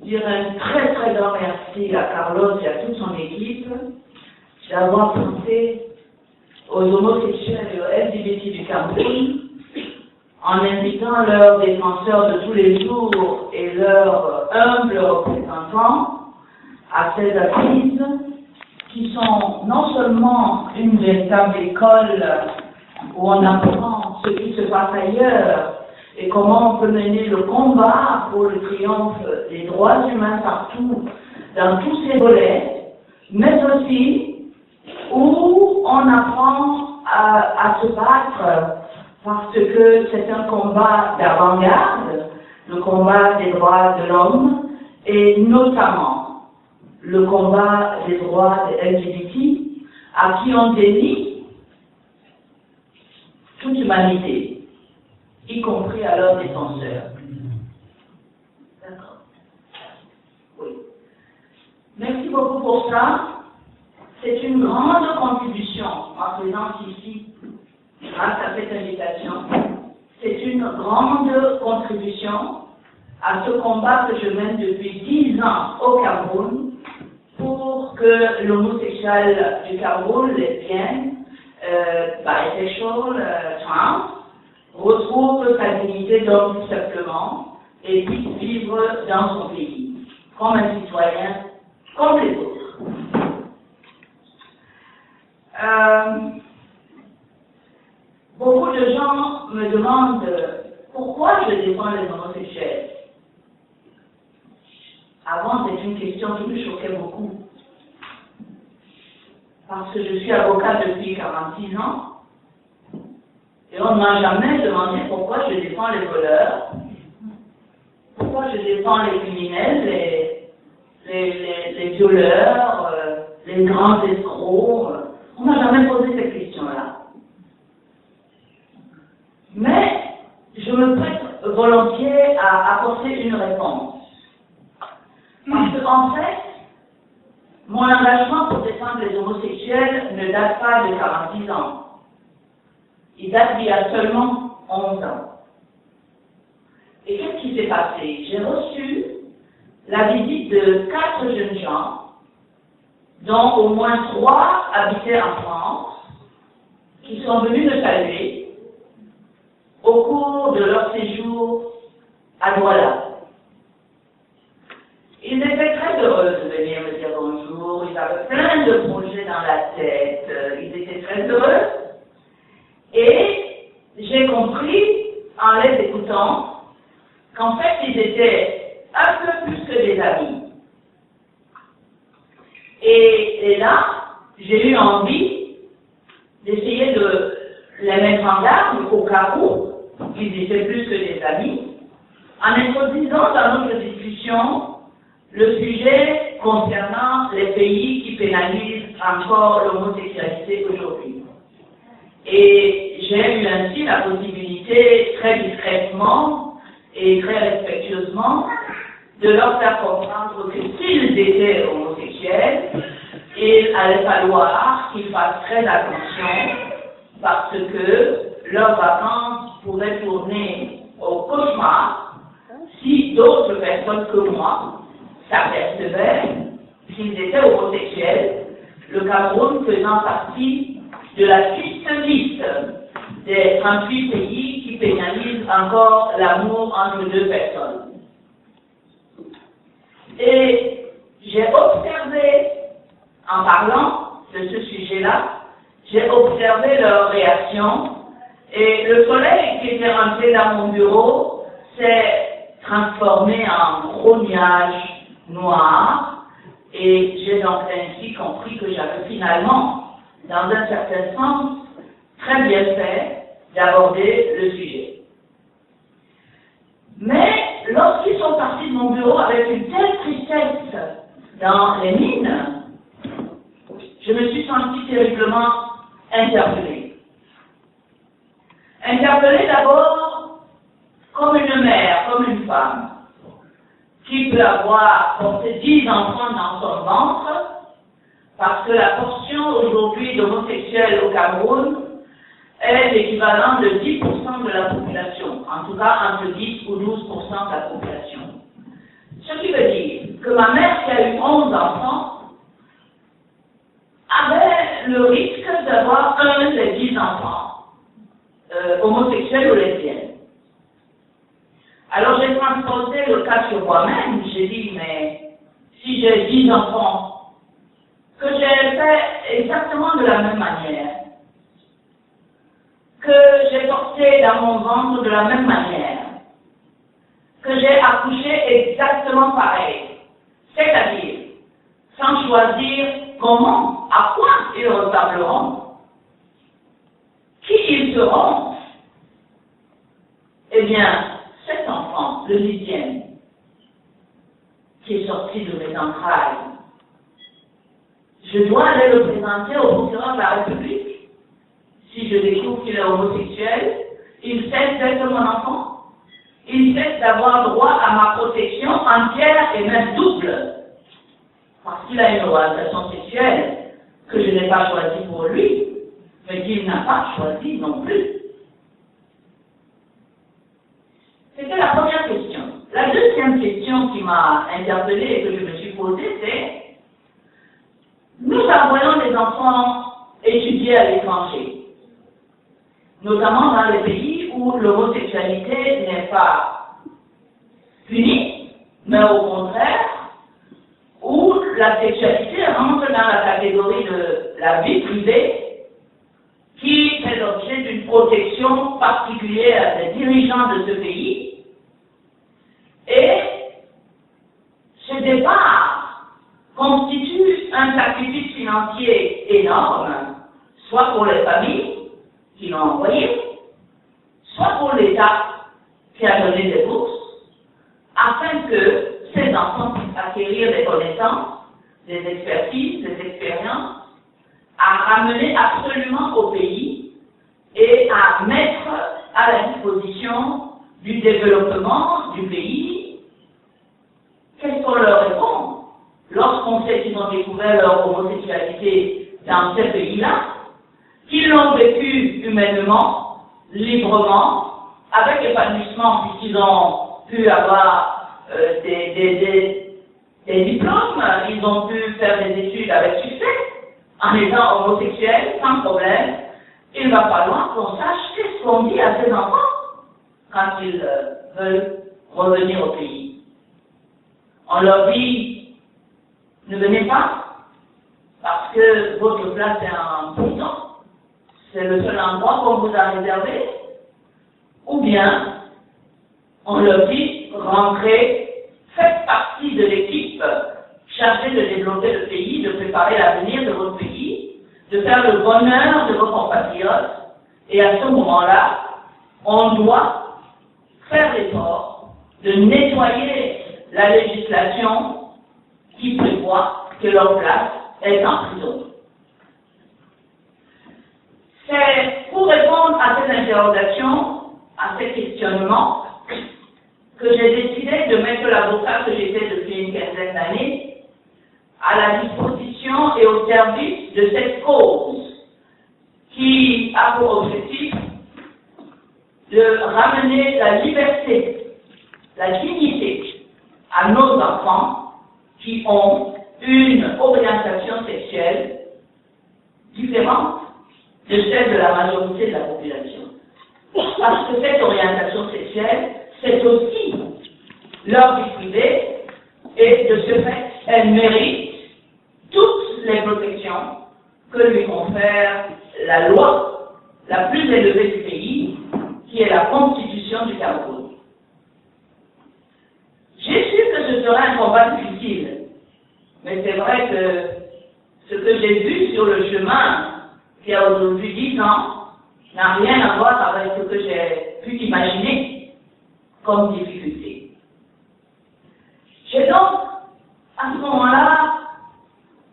dire un très très grand merci à Carlos et à toute son équipe d'avoir pensé aux homosexuels et aux LGBT du Cameroun en invitant leurs défenseurs de tous les jours et leurs humbles représentants à ces assises qui sont non seulement une véritable école où on apprend ce qui se passe ailleurs et comment on peut mener le combat pour le triomphe des droits humains partout, dans tous ces volets, mais aussi où on apprend à se battre parce que c'est un combat d'avant-garde, le combat des droits de l'homme et notamment le combat des droits des LGBT à qui on dénie toute humanité, y compris à leurs défenseurs. D'accord. Oui. Merci beaucoup pour ça. C'est une grande contribution en présence ici, grâce à cette invitation. C'est une grande contribution à ce combat que je mène depuis 10 ans au Cameroun pour que l'homosexuel du Cameroun, lesbienne, bisexual, trans, retrouve sa dignité d'homme tout simplement et puisse vivre dans son pays comme un citoyen comme les autres. Beaucoup de gens me demandent pourquoi je défends les homosexuels. Avant, c'est une question qui me choquait beaucoup. Parce que je suis avocat depuis 46 ans. Et on ne m'a jamais demandé pourquoi je défends les voleurs, pourquoi je défends les criminels, les violeurs, les grands escrocs. On ne m'a jamais posé cette question-là. Mais je me prête volontiers à apporter une réponse. Parce qu'en fait, mon engagement pour défendre les homosexuels ne date pas de 46 ans. Il date d'il y a seulement 11 ans. Et qu'est-ce qui s'est passé? J'ai reçu la visite de 4 jeunes gens, dont au moins 3 habitaient en France, qui sont venus me saluer au cours de leur séjour à Douala. Ils étaient très heureux de venir me dire bonjour, ils avaient plein de projets dans la tête, ils étaient très heureux. Et j'ai compris, en les écoutant, qu'en fait, ils étaient un peu plus que des amis. Et là, j'ai eu envie d'essayer de les mettre en garde au cas où ils étaient plus que des amis, en introduisant dans notre discussion le sujet concernant les pays qui pénalisent encore l'homosexualité aujourd'hui. Et j'ai eu ainsi la possibilité, très discrètement et très respectueusement, de leur faire comprendre que s'ils étaient homosexuels, il allait falloir qu'ils fassent très attention parce que leurs vacances pourraient tourner au cauchemar si d'autres personnes que moi s'apercevaient qu'ils étaient homosexuels, le Cameroun faisant partie de la triste liste des 38 pays qui pénalisent encore l'amour entre deux personnes. Et j'ai observé, en parlant de ce sujet-là, j'ai observé leur réaction et le soleil qui était rentré dans mon bureau s'est transformé en gros nuage noir et j'ai donc ainsi compris que j'avais finalement, dans un certain sens, très bien fait d'aborder le sujet. Mais lorsqu'ils sont partis de mon bureau avec une telle tristesse dans les mines, je me suis sentie terriblement interpellée. Interpellée d'abord comme une mère, comme une femme, qui peut avoir porté 10 enfants dans son ventre, parce que la portion aujourd'hui d'homosexuels au Cameroun est l'équivalent de 10% de la population, en tout cas entre 10 ou 12% de la population. Ce qui veut dire homosexuelle ou lesbienne. Alors j'ai transposé le cas sur moi-même, j'ai dit, mais si j'ai 10 enfants, que j'ai fait exactement de la même manière, que j'ai porté dans mon ventre de la même manière, que j'ai accouché exactement pareil, c'est-à-dire sans choisir comment, à quoi ils ressembleront, qui ils seront. Eh bien, cet enfant, le 10e, qui est sorti de mes entrailles, je dois aller le présenter au procureur de la République. Si je découvre qu'il est homosexuel, il cesse d'être mon enfant. Il cesse d'avoir droit à ma protection entière et même double. Parce qu'il a une orientation sexuelle que je n'ai pas choisie pour lui, mais qu'il n'a pas choisi non plus. C'était la première question. La deuxième question qui m'a interpellée et que je me suis posée, c'est nous envoyons des enfants étudier à l'étranger, notamment dans les pays où l'homosexualité n'est pas punie, mais au contraire, où la sexualité rentre dans la catégorie de la vie privée qui fait l'objet d'une protection particulière des dirigeants de ce pays. Et ce départ constitue un sacrifice financier énorme, soit pour les familles qui l'ont envoyé, soit pour l'État qui a donné des bourses, afin que ces enfants puissent acquérir des connaissances, des expertises, des expériences, à ramener absolument au pays et à mettre à la disposition du développement du pays. Qu'est-ce qu'on leur répond lorsqu'on sait qu'ils ont découvert leur homosexualité dans ces pays-là, qu'ils l'ont vécu humainement, librement, avec épanouissement, puisqu'ils ont pu avoir des diplômes, ils ont pu faire des études avec succès, en étant homosexuels, sans problème. Il va falloir qu'on sache qu'est-ce qu'on dit à ces enfants quand ils veulent revenir au pays. On leur dit, ne venez pas, parce que votre place est en prison, c'est le seul endroit qu'on vous a réservé, ou bien on leur dit, rentrez, faites partie de l'équipe chargée de développer le pays, de préparer l'avenir de votre pays, de faire le bonheur de vos compatriotes, et à ce moment-là, on doit faire l'effort de nettoyer la législation qui prévoit que leur place est en prison. C'est pour répondre à ces interrogations, à ces questionnements, que j'ai décidé de mettre l'avocat que j'étais depuis une quinzaine d'années à la disposition et au service de cette cause qui a pour objectif de ramener la liberté, la dignité à nos enfants qui ont une orientation sexuelle différente de celle de la majorité de la population. Parce que cette orientation sexuelle, c'est aussi leur vie privée et de ce fait, elle mérite toutes les protections que lui confère la loi la plus élevée du pays, qui est la Constitution du Cameroun. J'ai su que ce serait un combat difficile, mais c'est vrai que ce que j'ai vu sur le chemin, qui a aujourd'hui 10 ans, n'a rien à voir avec ce que j'ai pu imaginer comme difficulté. J'ai donc, à ce moment-là,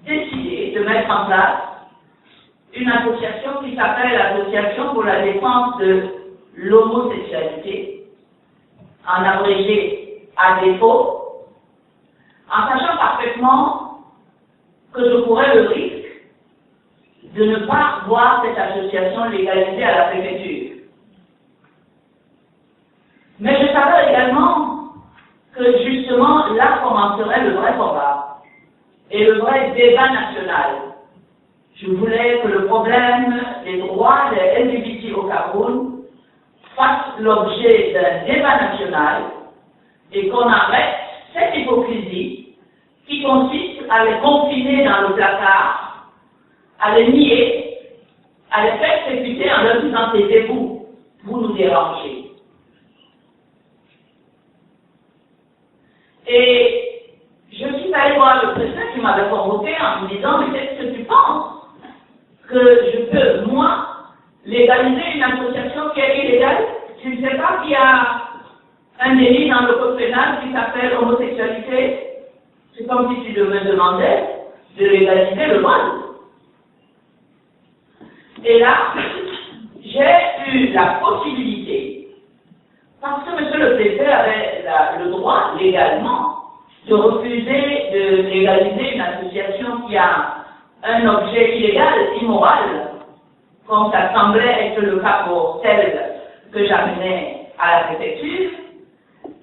décidé de mettre en place une association qui s'appelle l'Association pour la défense de l'homosexualité, en abrégé ADEFO, en sachant parfaitement que je courais le risque de ne pas voir cette association légalisée à la préfecture. Mais je savais également que justement là commencerait le vrai combat et le vrai débat national. Je voulais que le problème des droits des LGBT au Cameroun fasse l'objet d'un débat national et qu'on arrête cette hypocrisie qui consiste à les confiner dans le placard, à les nier, à les persécuter en leur disant taisez-vous, vous nous dérangez. Et je suis allée voir le président qui m'avait convoqué en me disant mais qu'est-ce que tu penses que je peux, moi, légaliser une association qui est illégale? Tu ne sais pas qu'il y a un délit dans le code pénal qui s'appelle homosexualité? C'est comme si tu me demandais de légaliser le voile. Et là, j'ai eu la possibilité, parce que monsieur le préfet avait le droit légalement de refuser de légaliser une association qui a un objet illégal, immoral, comme ça semblait être le cas pour celle que j'amenais à la préfecture,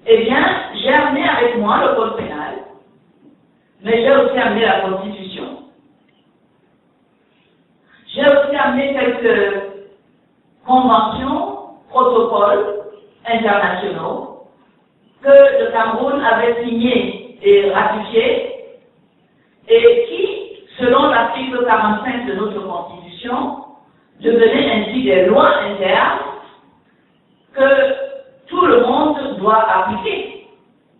eh bien, j'ai amené avec moi le code pénal, mais j'ai aussi amené la Constitution. J'ai aussi amené quelques conventions, protocoles internationaux que le Cameroun avait signés et ratifiés et qui, selon l'article 45 de notre Constitution, devenaient ainsi des lois internes que tout le monde doit appliquer.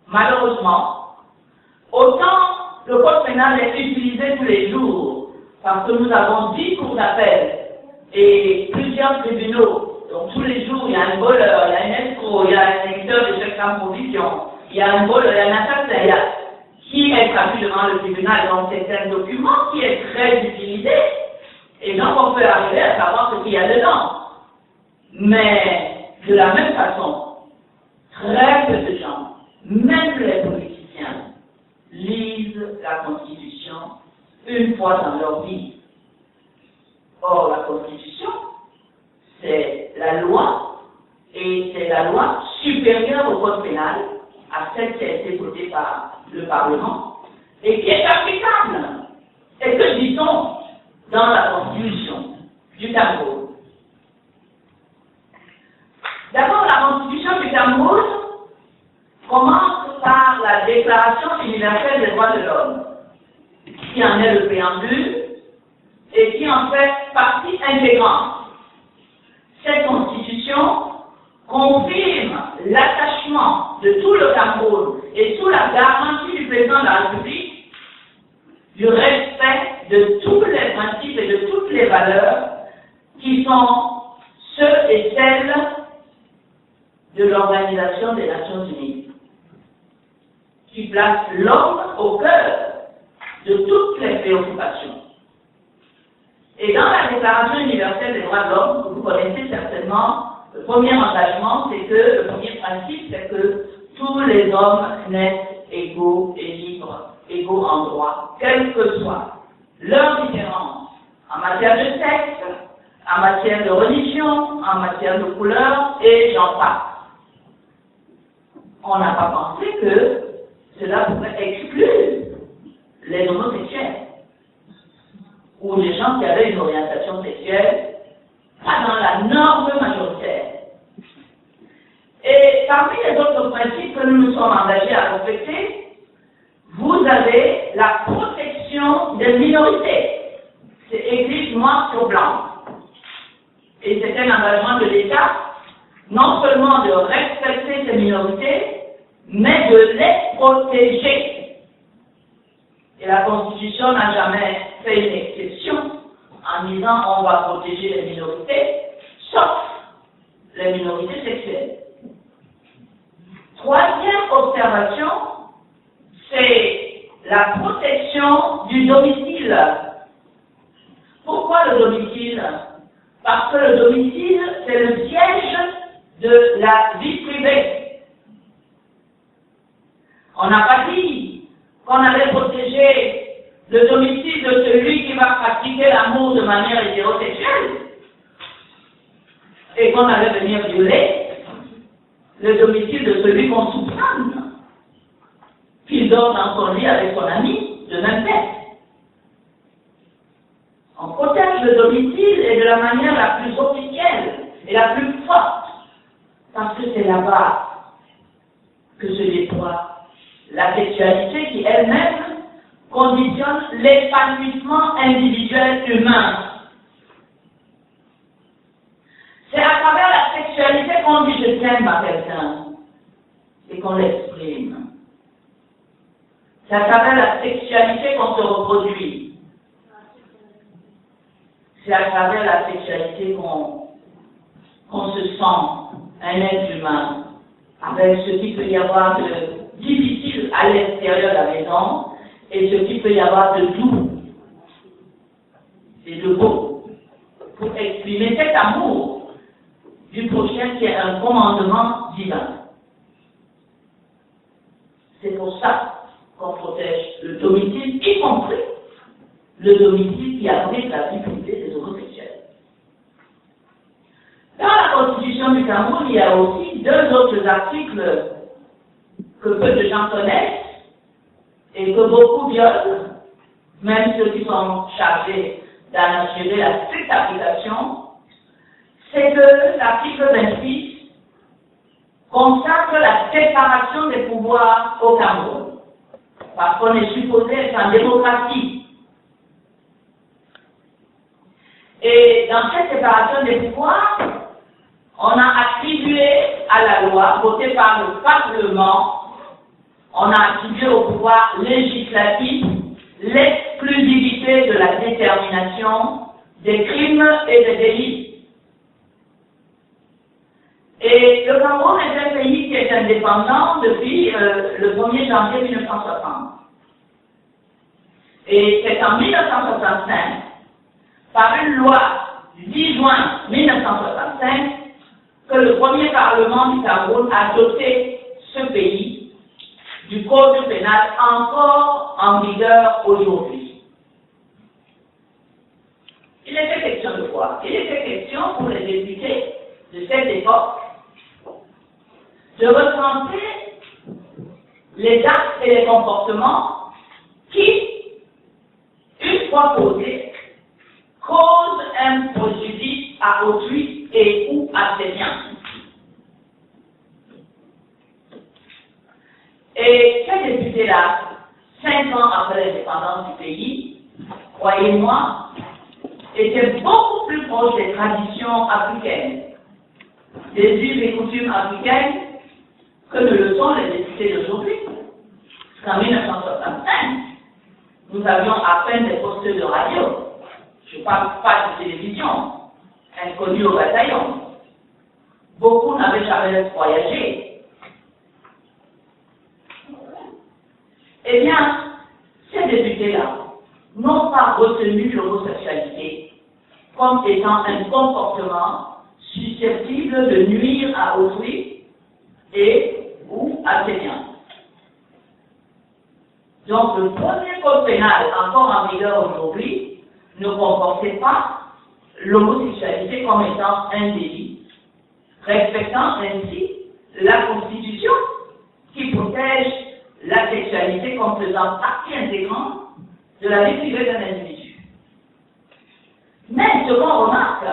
Malheureusement, autant le code pénal est utilisé tous les jours, parce que nous avons 10 cours d'appel et plusieurs tribunaux. Donc tous les jours, il y a un voleur, il y a un escroc, il y a un éditeur de chèques en provision, il y a un voleur, il y a un assassin, qui est traduit devant le tribunal. Donc c'est un document qui est très utilisé. Et donc on peut arriver à savoir ce qu'il y a dedans. Mais de la même façon, très peu de gens, même les politiciens, lisent la Constitution une fois dans leur vie. Or, la Constitution, c'est la loi, et c'est la loi supérieure au code pénal, à celle qui a été votée par le Parlement, et qui est applicable. Et que dit-on dans la Constitution du Cameroun? D'abord, la Constitution du Cameroun commence par la Déclaration universelle des droits de l'homme, qui en est le préambule et qui en fait partie intégrante. Cette Constitution confirme l'attachement de tout le Cameroun et sous la garantie du président de la République du respect de tous les principes et de toutes les valeurs qui sont ceux et celles de l'Organisation des Nations Unies, qui place l'homme au cœur de toutes les préoccupations. Et dans la Déclaration universelle des droits de l'homme, vous connaissez certainement, le premier engagement, c'est que, le premier principe, c'est que tous les hommes naissent égaux et libres, égaux en droit, quelle que soit leur différence en matière de sexe, en matière de religion, en matière de couleur, et j'en passe. On n'a pas pensé que cela pourrait exclure les homosexuels ou les gens qui avaient une orientation sexuelle pas dans la norme majoritaire. Et parmi les autres principes que nous nous sommes engagés à respecter, vous avez la protection des minorités. C'est écrit noir sur blanc. Et c'est un engagement de l'État, non seulement de respecter ces minorités, mais de les protéger. Et la Constitution n'a jamais fait une exception en disant on va protéger les minorités, sauf les minorités sexuelles. Troisième observation, c'est la protection du domicile. Pourquoi le domicile? Parce que le domicile, c'est le siège de la vie privée. On n'a pas dit qu'on allait protéger le domicile de celui qui va pratiquer l'amour de manière hétérosexuelle et qu'on allait venir violer le domicile de celui qu'on soupçonne qu'il dort dans son lit avec son ami de même sexe. On protège le domicile et de la manière la plus officielle et la plus forte Parce que c'est là-bas que se déploie la sexualité qui elle-même conditionne l'épanouissement individuel humain. C'est à travers la sexualité qu'on dit je t'aime à quelqu'un et qu'on l'exprime. C'est à travers la sexualité qu'on se reproduit. C'est à travers la sexualité qu'on se sent un être humain, avec ce qu'il peut y avoir de difficile à l'extérieur de la maison et ce qu'il peut y avoir de doux et de beau, pour exprimer cet amour du prochain qui est un commandement divin. C'est pour ça qu'on protège le domicile, y compris le domicile qui abrite la vie privée des homosexuels. Dans la Constitution du Cameroun, il y a aussi 2 autres articles que peu de gens connaissent et que beaucoup violent, même ceux qui sont chargés d'en assurer la stricte application. C'est que l'article 26 consacre la séparation des pouvoirs au Cameroun, parce qu'on est supposé être en démocratie. Et dans cette séparation des pouvoirs, on a attribué à la loi, votée par le Parlement, on a attribué au pouvoir législatif l'exclusivité de la détermination des crimes et des délits. Et le Cameroun est un pays qui est indépendant depuis le 1er janvier 1960. Et c'est en 1965, par une loi du 10 juin 1965, que le premier Parlement du Cameroun a doté ce pays du Code pénal encore en vigueur aujourd'hui. Il était question de quoi? Il était question pour les députés de cette époque de recenser les actes et les comportements qui, une fois posés, causent un préjudice à autrui et ou à ses biens. Et ces députés-là, 5 ans après l'indépendance du pays, croyez-moi, étaient beaucoup plus proches des traditions africaines, des us et coutumes africaines, que ne le sont les députés d'aujourd'hui. Parce qu'en 1965, nous avions à peine des postes de radio. Je ne parle pas de télévision, inconnus au bataillon. Beaucoup n'avaient jamais voyagé. Eh bien, ces députés-là n'ont pas retenu l'homosexualité comme étant un comportement susceptible de nuire à autrui et ou à ses biens. Donc le premier code pénal encore en vigueur aujourd'hui ne comportait pas l'homosexualité comme étant un délit, respectant ainsi la Constitution qui protège la sexualité comme faisant partie intégrante de la vie privée d'un individu. Mais ce qu'on remarque,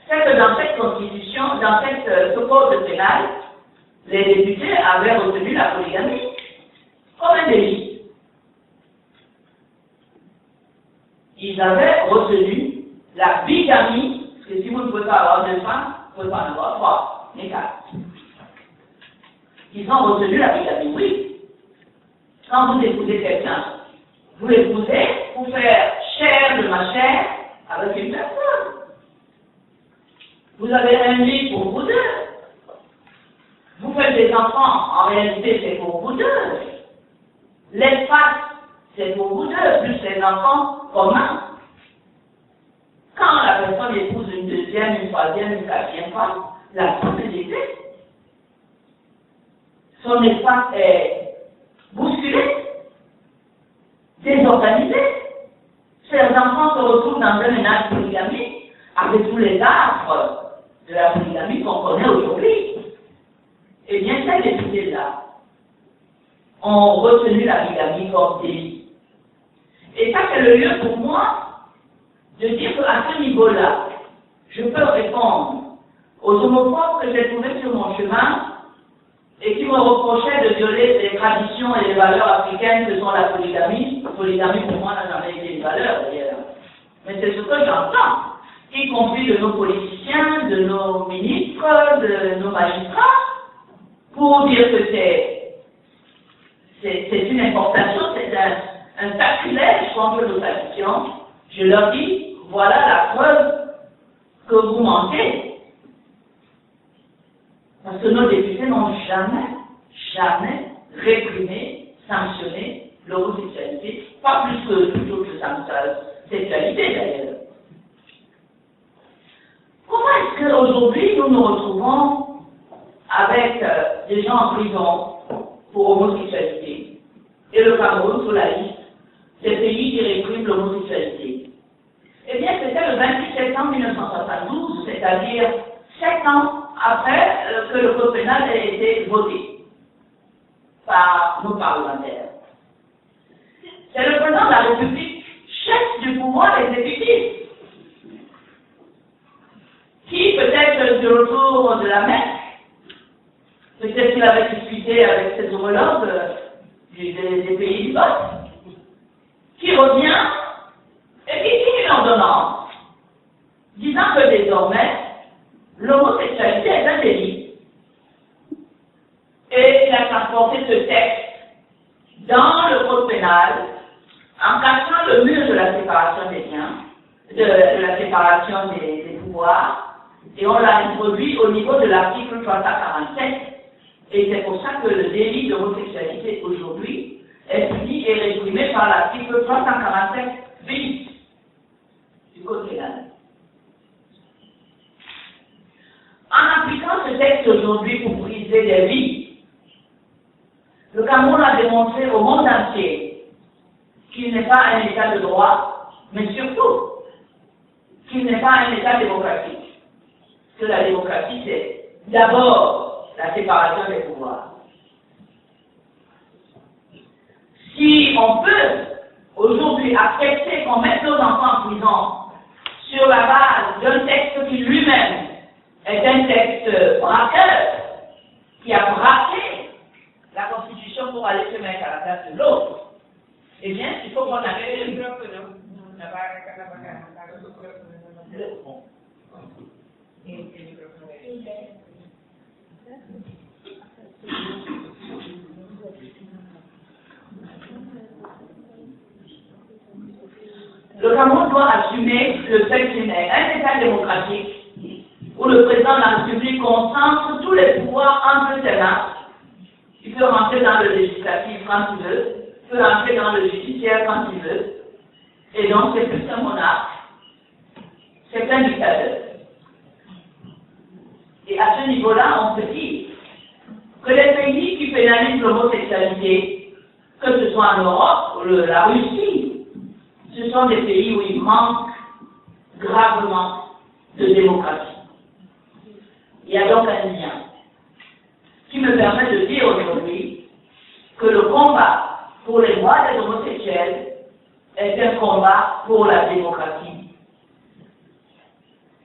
c'est que dans cette Constitution, dans ce code pénal, les députés avaient retenu la polygamie comme un délit. Ils avaient retenu la bigamie, parce que si vous ne pouvez pas avoir 2 femmes, vous ne pouvez pas en avoir 3, mais 4. Ils ont retenu la bigamie, oui. Quand vous épousez quelqu'un, vous l'épousez pour faire chair de ma chair avec une personne. Vous avez un lit pour vous deux. Vous faites des enfants, en réalité c'est pour vous deux. L'espace, c'est pour vous deux, plus les enfants communs. Quand la personne épouse une deuxième, une troisième, une quatrième femme, la propriété, son espace est bousculé, désorganisé. Ces enfants se retrouvent dans un ménage polygamique avec tous les arbres de la polygamie qu'on connaît aujourd'hui. Eh bien, ces députés-là ont retenu la bigamie comme délit. Et ça, c'est le lieu pour moi de dire qu'à ce niveau-là, je peux répondre aux homophobes que j'ai trouvés sur mon chemin et qui me reprochaient de violer les traditions et les valeurs africaines que sont la polygamie. La polygamie pour moi n'a jamais été une valeur d'ailleurs. Mais c'est ce que j'entends, y compris de nos politiciens, de nos ministres, de nos magistrats, pour dire que c'est une importation, c'est un sacrilège contre nos traditions. Je leur dis, voilà la preuve que vous mentez. Parce que nos députés n'ont jamais réprimé, sanctionné l'homosexualité, pas plus que toute autre sexualité d'ailleurs. Comment est-ce qu'aujourd'hui nous nous retrouvons avec des gens en prison pour homosexualité et le Cameroun sur la liste des pays qui répriment l'homosexualité? Eh bien, c'était le 28 septembre 1972, c'est-à-dire 7 ans après que le code pénal ait été voté par nos parlementaires. C'est le président de la République, chef du pouvoir exécutif, qui, peut-être du retour de la Mecque, peut-être qu'il avait discuté avec ses homologues des pays du vote, qui revient et qui signe une ordonnance disant que désormais, l'homosexualité est un délit. Et il a transporté ce texte dans le code pénal en cassant le mur de la séparation des biens, de la séparation des pouvoirs, et on l'a introduit au niveau de l'article 347. Et c'est pour ça que le délit d'homosexualité aujourd'hui est puni et réprimé par l'article 347 bis du code pénal. En appliquant ce texte aujourd'hui pour briser des vies, le Cameroun a démontré au monde entier qu'il n'est pas un État de droit, mais surtout qu'il n'est pas un État démocratique. Que la démocratie, c'est d'abord la séparation des pouvoirs. Si on peut aujourd'hui accepter qu'on mette nos enfants en prison sur la base d'un texte qui lui-même est un texte braqueur, qui a braqué la Constitution pour aller se mettre à la place de l'autre, eh bien, il faut qu'on assume. Le Cameroun doit assumer le fait qu'il est un État démocratique où le président de la République concentre tous les pouvoirs entre ses mains. Il peut rentrer dans le législatif quand il veut, il peut rentrer dans le judiciaire quand il veut, et donc c'est plus un monarque, c'est un dictateur. Et à ce niveau-là, on peut dire que les pays qui pénalisent l'homosexualité, que ce soit en Europe ou la Russie, ce sont des pays où il manque gravement de démocratie. Il y a donc un lien qui me permet de dire aujourd'hui que le combat pour les droits des homosexuels est un combat pour la démocratie.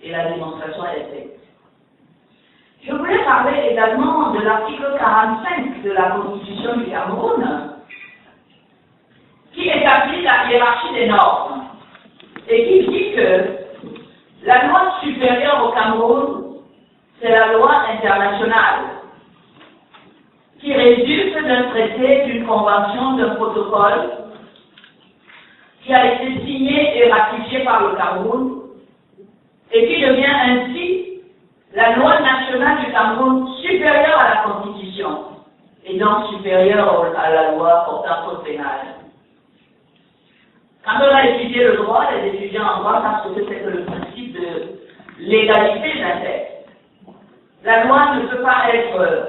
Et la démonstration est faite. Je voulais parler également de l'article 45 de la Constitution du Cameroun, qui établit la hiérarchie des normes et qui dit que la loi supérieure au Cameroun, c'est la loi internationale, qui résulte d'un traité, d'une convention, d'un protocole, qui a été signé et ratifié par le Cameroun, et qui devient ainsi la loi nationale du Cameroun supérieure à la Constitution, et donc supérieure à la loi portant code pénal. Quand on a étudié le droit, les étudiants en droit savent ce que c'est que le principe de l'égalité d'un texte. La loi ne peut pas être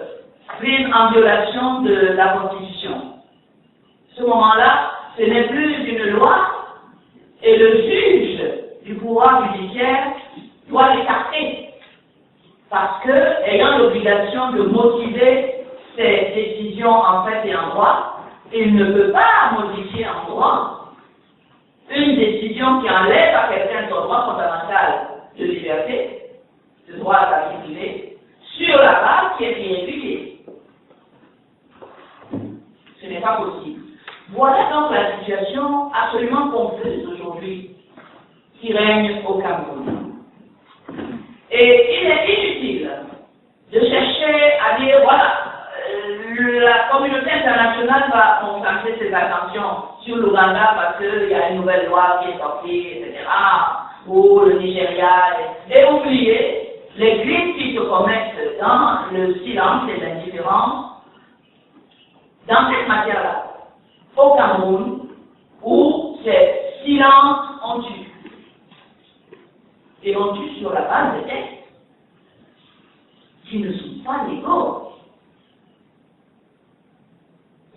prise en violation de la Constitution. À ce moment-là, ce n'est plus une loi, et le juge du pouvoir judiciaire doit l'écarter. Parce que, ayant l'obligation de motiver ses décisions en fait et en droit, il ne peut pas modifier en droit une décision qui enlève à quelqu'un son droit fondamental de liberté de droit à la vie privée sur la base qui est irrégulier. Ce n'est pas possible. Voilà donc la situation absolument confuse aujourd'hui qui règne au Cameroun. Et il est inutile de chercher à dire, voilà, la communauté internationale va concentrer ses attentions sur l'Ouganda parce qu'il y a une nouvelle loi qui est sortie, etc., ou le Nigeria, et oublier les crimes qui se commettent dans le silence et l'indifférence dans cette matière-là, au Cameroun, où c'est silence on tue. Et on tue sur la base de textes qui ne sont pas légaux.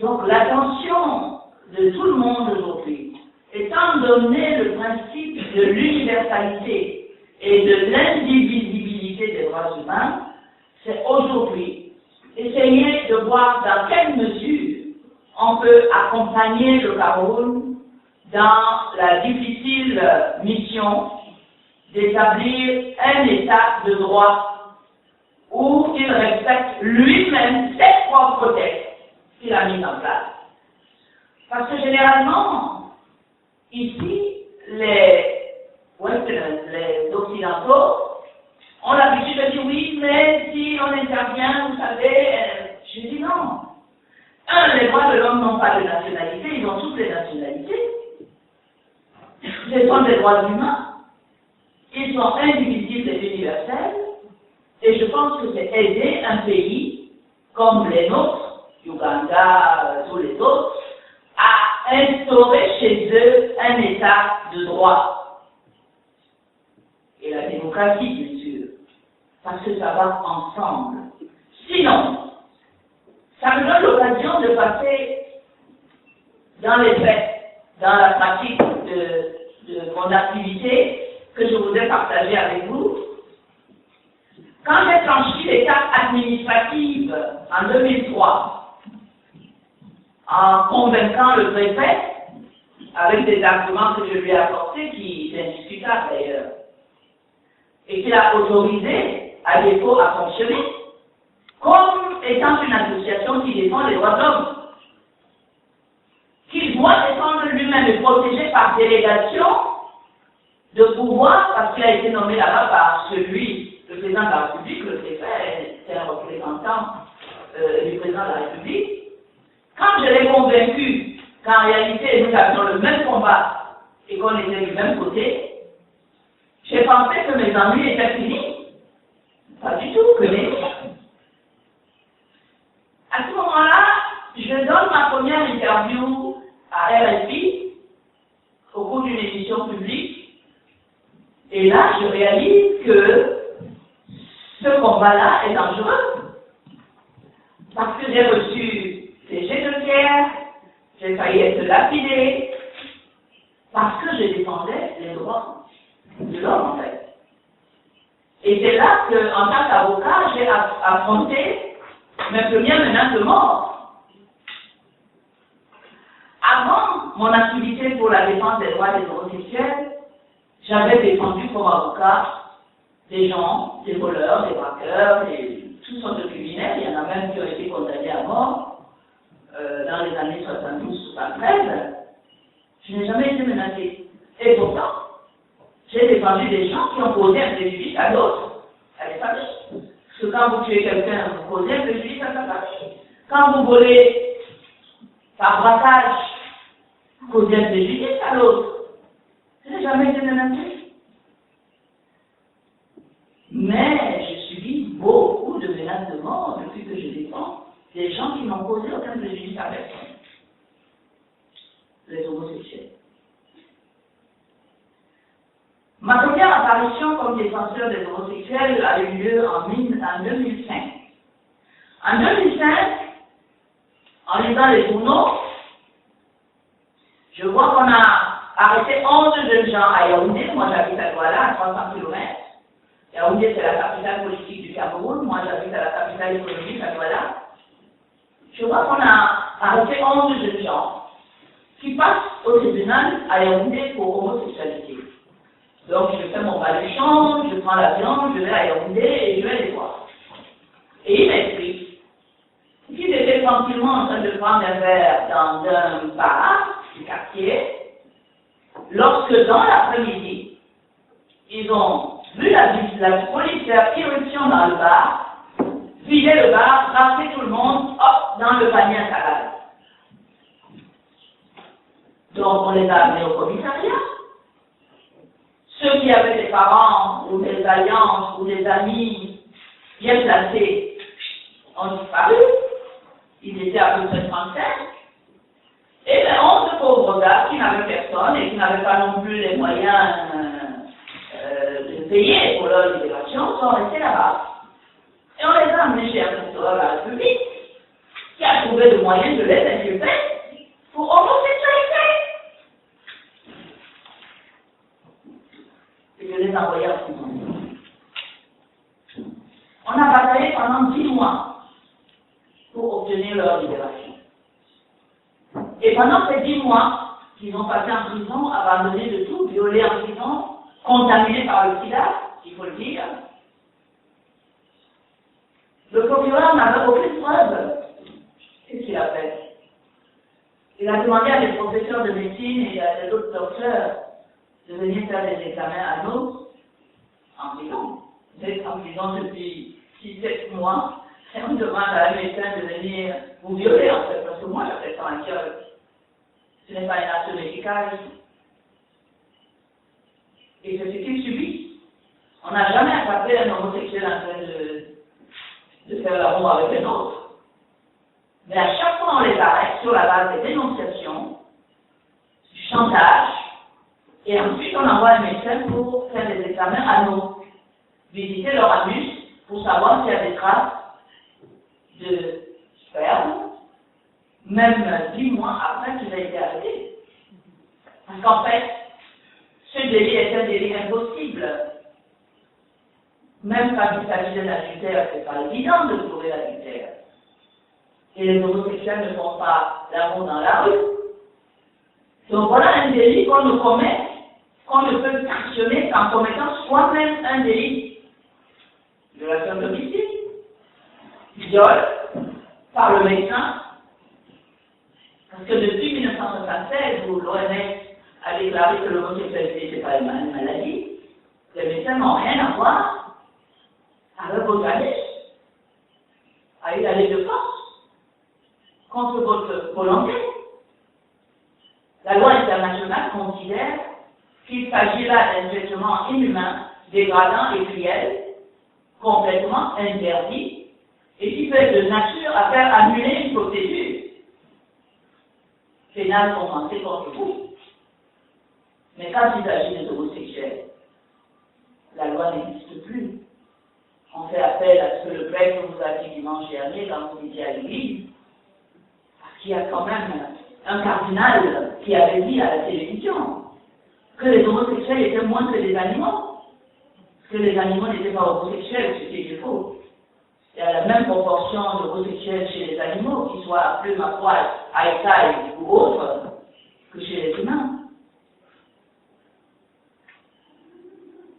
Donc l'attention de tout le monde aujourd'hui, étant donné le principe de l'universalité et de l'indivisibilité des droits humains, c'est aujourd'hui essayer de voir dans quelle mesure on peut accompagner le Cameroun dans la difficile mission d'établir un état de droit où il respecte lui-même ses propres textes qu'il a mis en place. Parce que généralement, ici, les Occidentaux ont l'habitude de dire oui, mais si on intervient, vous savez, je dis non. Les droits de l'homme n'ont pas de nationalité, ils ont toutes les nationalités. Ce sont des droits humains. Ils sont indivisibles et universels. Et je pense que c'est aider un pays comme les nôtres, Uganda, tous les autres, à instaurer chez eux un état de droit. Et la démocratie, bien sûr, parce que ça va ensemble. Sinon, ça me donne l'occasion de passer dans les faits, dans la pratique de mon activité que je voudrais partager avec vous. Quand j'ai franchi l'étape administrative en 2003, en convainquant le préfet, avec des arguments que je lui ai apportés, qui est indiscutable d'ailleurs, et qu'il a autorisé à l'ECO à fonctionner, comme étant une association qui défend les droits de l'homme, qu'il doit défendre lui-même et protéger par délégation de pouvoir, parce qu'il a été nommé là-bas par celui, le président de la République, le préfet, c'est un représentant du président de la République. Quand je l'ai convaincu qu'en réalité nous avions le même combat et qu'on était du même côté, j'ai pensé que mes ennuis étaient finis. Pas du tout, que mes. À ce moment-là, je donne ma première interview à RFI au cours d'une émission publique. Et là, je réalise que ce combat-là est dangereux. Parce que j'ai reçu des jets de pierre, j'ai failli être lapidé, parce que je défendais les droits de l'homme, en fait. Et c'est là qu'en tant qu'avocat, j'ai affronté mes premières menaces de mort. Avant mon activité pour la défense des droits des homosexuels, j'avais défendu comme avocat des gens, des voleurs, des braqueurs, toutes sortes de criminels. Il y en a même qui ont été condamnés à mort dans les années 72-73. Je n'ai jamais été menacé. Et pourtant, j'ai défendu des gens qui ont causé un préjudice à d'autres, à des familles. Parce que quand vous tuez quelqu'un, vous causez un préjudice à sa famille. Quand vous volez par braquage, vous causez un préjudice à l'autre. Je n'ai jamais été menacé. Mais je subis beaucoup de menaces de mort depuis que je défends des gens qui n'ont causé aucun préjudice à personne. Les homosexuels. Ma première apparition comme défenseur des homosexuels a eu lieu en 2005. En 2005, en lisant les journaux, je vois qu'on a arrêté 11 jeunes gens à Yaoundé. Moi j'habite à Douala, à 300 km. Yaoundé c'est la capitale politique du Cameroun. Moi j'habite à la capitale économique à Douala. Je vois qu'on a arrêté 11 jeunes gens qui passent au tribunal à Yaoundé pour homosexualité. Donc je fais mon baluchon, je prends l'avion, je vais à Yaoundé et je vais les voir. Et il m'explique qu'ils étaient tranquillement en train de prendre un verre dans un bar du quartier, lorsque dans l'après-midi, ils ont vu la police faire irruption dans le bar, vider le bar, raser tout le monde, hop, dans le panier à salade. Donc on les a amenés au commissariat. Ceux qui avaient des parents ou des alliances ou des amis bien placés ont disparu. Ils étaient à peu près 35. Et les 11 pauvres gars qui n'avaient personne et qui n'avaient pas non plus les moyens de payer pour leur libération sont restés là-bas. Et on les a amenés chez un procureur de la République qui a trouvé le moyen de les inculper pour homosexualité. Et je les ai envoyés en prison. On a bataillé pendant 10 mois pour obtenir leur libération. Et pendant ces 10 mois qu'ils ont passé en prison, abandonnés de tout, violés en prison, contaminés par le sida, il faut le dire, le procureur n'avait aucune preuve. Qu'est-ce qu'il a fait? Il a demandé à des professeurs de médecine et à des autres docteurs de venir faire des examens à nous en prison. Vous êtes en prison depuis 6-7 mois, et on demande à un médecin de venir vous violer en fait, parce que moi j'appelle ça un viol. Ce n'est pas un acte médical. Et c'est ce qu'il subit. On n'a jamais attrapé un homosexuel en train de faire l'amour avec un autre. Mais à chaque fois on les arrête sur la base des dénonciations, du chantage, et ensuite on envoie un médecin pour faire des examens anneaux, visiter leur anus pour savoir s'il y a des traces de sperme, même 10 mois après qu'il a été arrêté. Parce qu'en fait, ce délit est un délit impossible. Même quand il s'agit d'un adultère, ce n'est pas évident de trouver l'adultère. Et les homosexuels ne font pas l'amour dans la rue. Donc voilà un délit qu'on ne commet, qu'on ne peut sanctionner qu'en commettant soi-même un délit. Violation de domicile, viol par le médecin, parce que depuis 1976, où l'OMS a déclaré que l'homosexualité n'était pas une maladie, les médecins n'ont rien à voir avec votre anus, avec la loi de force, contre votre volonté. La loi internationale considère qu'il s'agit là d'un traitement inhumain, dégradant et cruel, complètement interdit, et qui peut être de nature à faire annuler une procédure pénale commencée contre vous. Mais quand il s'agit des homosexuels, la loi n'existe plus. On fait appel à ce que le prêtre vous a dit dimanche dernier quand vous étiez à l'église, parce qu'il y a quand même un cardinal qui avait dit à la télévision que les homosexuels étaient moins que les animaux, que les animaux n'étaient pas homosexuels, ce qui est faux. Il y a la même proportion d'homosexuels chez les animaux, qu'ils soient à plume, à poil, à écaille ou autres, que chez les humains.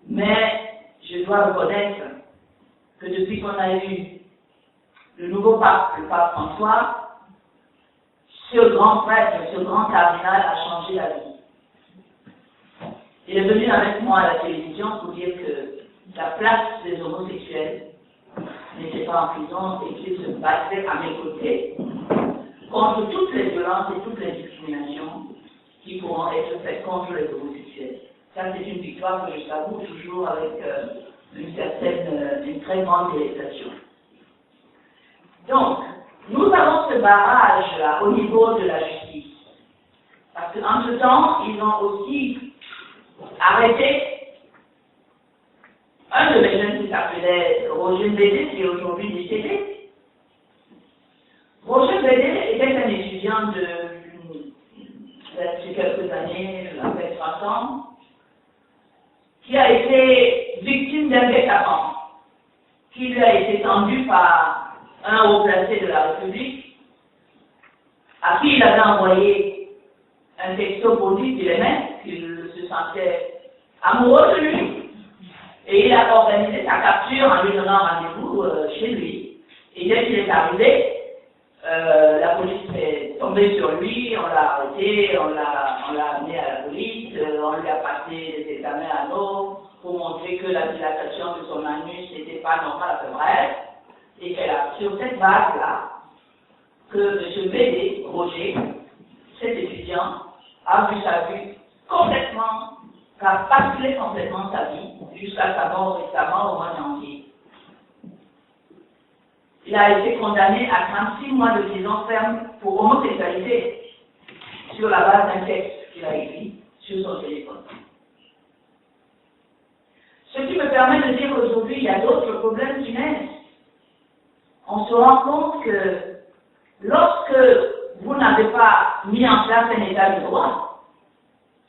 Mais je dois reconnaître que depuis qu'on a eu le nouveau pape, le pape François, ce grand prêtre, ce grand cardinal a changé la vie. Il est venu avec moi à la télévision pour dire que la place des homosexuels n'était pas en prison et qu'il se battait à mes côtés contre toutes les violences et toutes les discriminations qui pourront être faites contre les homosexuels. Ça, c'est une victoire que je savoure toujours avec une très grande délectation. Donc, nous avons ce barrage là au niveau de la justice. Parce qu'entre-temps, ils ont aussi arrêté un de mes jeunes qui s'appelait Roger Bédé, qui est aujourd'hui décédé. Roger Bédé était un étudiant depuis quelques années, à peu 30 ans, qui a été victime d'un guet-apens, qui lui a été tendu par un haut placé de la République, à qui il avait envoyé un texto pour lui qu'il aimait, qu'il se sentait amoureux de lui. Et il a organisé sa capture en lui donnant rendez-vous chez lui. Et dès qu'il est arrivé, la police est tombée sur lui, on l'a arrêté, on l'a amené à la police, on lui a passé des examens à l'eau pour montrer que la dilatation de son anus n'était pas normale à peu près. Et c'est sur cette base-là que M. Bédé, Roger, cet étudiant, a vu sa vie complètement, a basculé complètement sa vie jusqu'à sa mort récemment au mois de janvier. Il a été condamné à 36 mois de prison ferme pour homosexualité sur la base d'un texte qu'il a écrit sur son téléphone. Ce qui me permet de dire qu'aujourd'hui, il y a d'autres problèmes qui naissent. On se rend compte que lorsque vous n'avez pas mis en place un état de droit,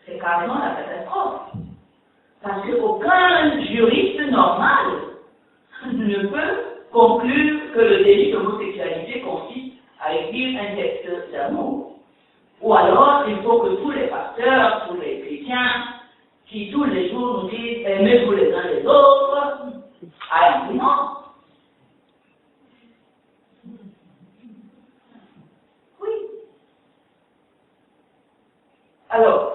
c'est carrément la catastrophe. Parce qu'aucun juriste normal ne peut conclure que le délit d'homosexualité consiste à écrire un texte d'amour. Ou alors, il faut que tous les pasteurs, tous les chrétiens, qui tous les jours nous disent « aimez-vous les uns les autres », aient un non. Oui. Alors,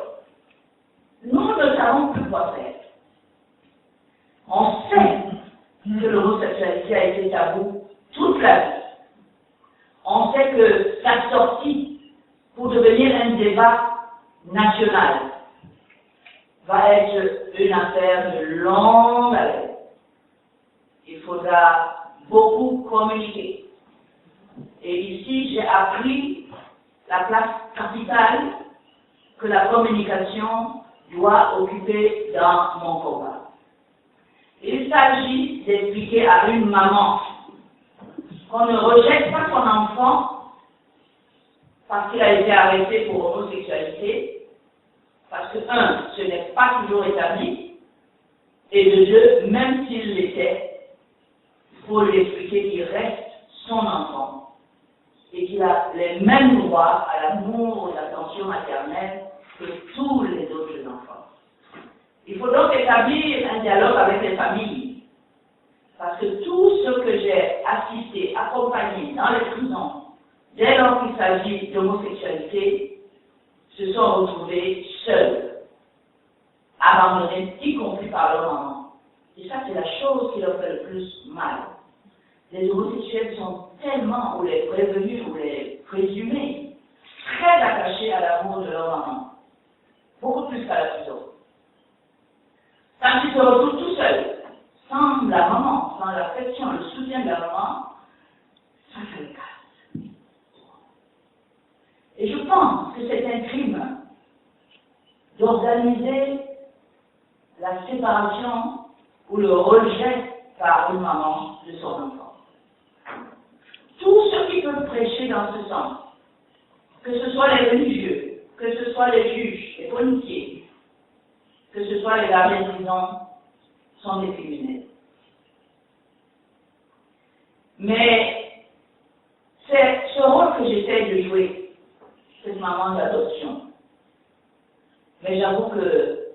nous ne savons plus quoi faire. On sait que l'homosexualité a été tabou toute la vie. On sait que sa sortie pour devenir un débat national va être une affaire de longue haleine. Il faudra beaucoup communiquer. Et ici, j'ai appris la place capitale que la communication doit occuper dans mon combat. Il s'agit d'expliquer à une maman qu'on ne rejette pas son enfant parce qu'il a été arrêté pour homosexualité, parce que, un, ce n'est pas toujours établi, et de deux, même s'il l'était, il faut lui expliquer qu'il reste son enfant et qu'il a les mêmes droits à l'amour et à l'attention maternelle que tous les autres enfants. Il faut donc établir un dialogue avec les familles, parce que tous ceux que j'ai assistés, accompagnés dans les prisons, dès lors qu'il s'agit d'homosexualité, se sont retrouvés seuls, abandonnés, y compris par leur maman. Et ça, c'est la chose qui leur fait le plus mal. Les homosexuels sont tellement, ou les prévenus, ou les présumés, très attachés à l'amour de leur maman, beaucoup plus qu'à la prison. Quand ils se retrouvent tout seuls, sans la maman, sans l'affection, le soutien de la maman, ça fait le casse. Et je pense que c'est un crime d'organiser la séparation ou le rejet par une maman de son enfant. Tous ceux qui peuvent prêcher dans ce sens, que ce soit les religieux, que ce soit les juges, les policiers, que ce soit les gardiens de prison, sont des criminels. Mais c'est ce rôle que j'essaie de jouer, cette maman d'adoption. Mais j'avoue que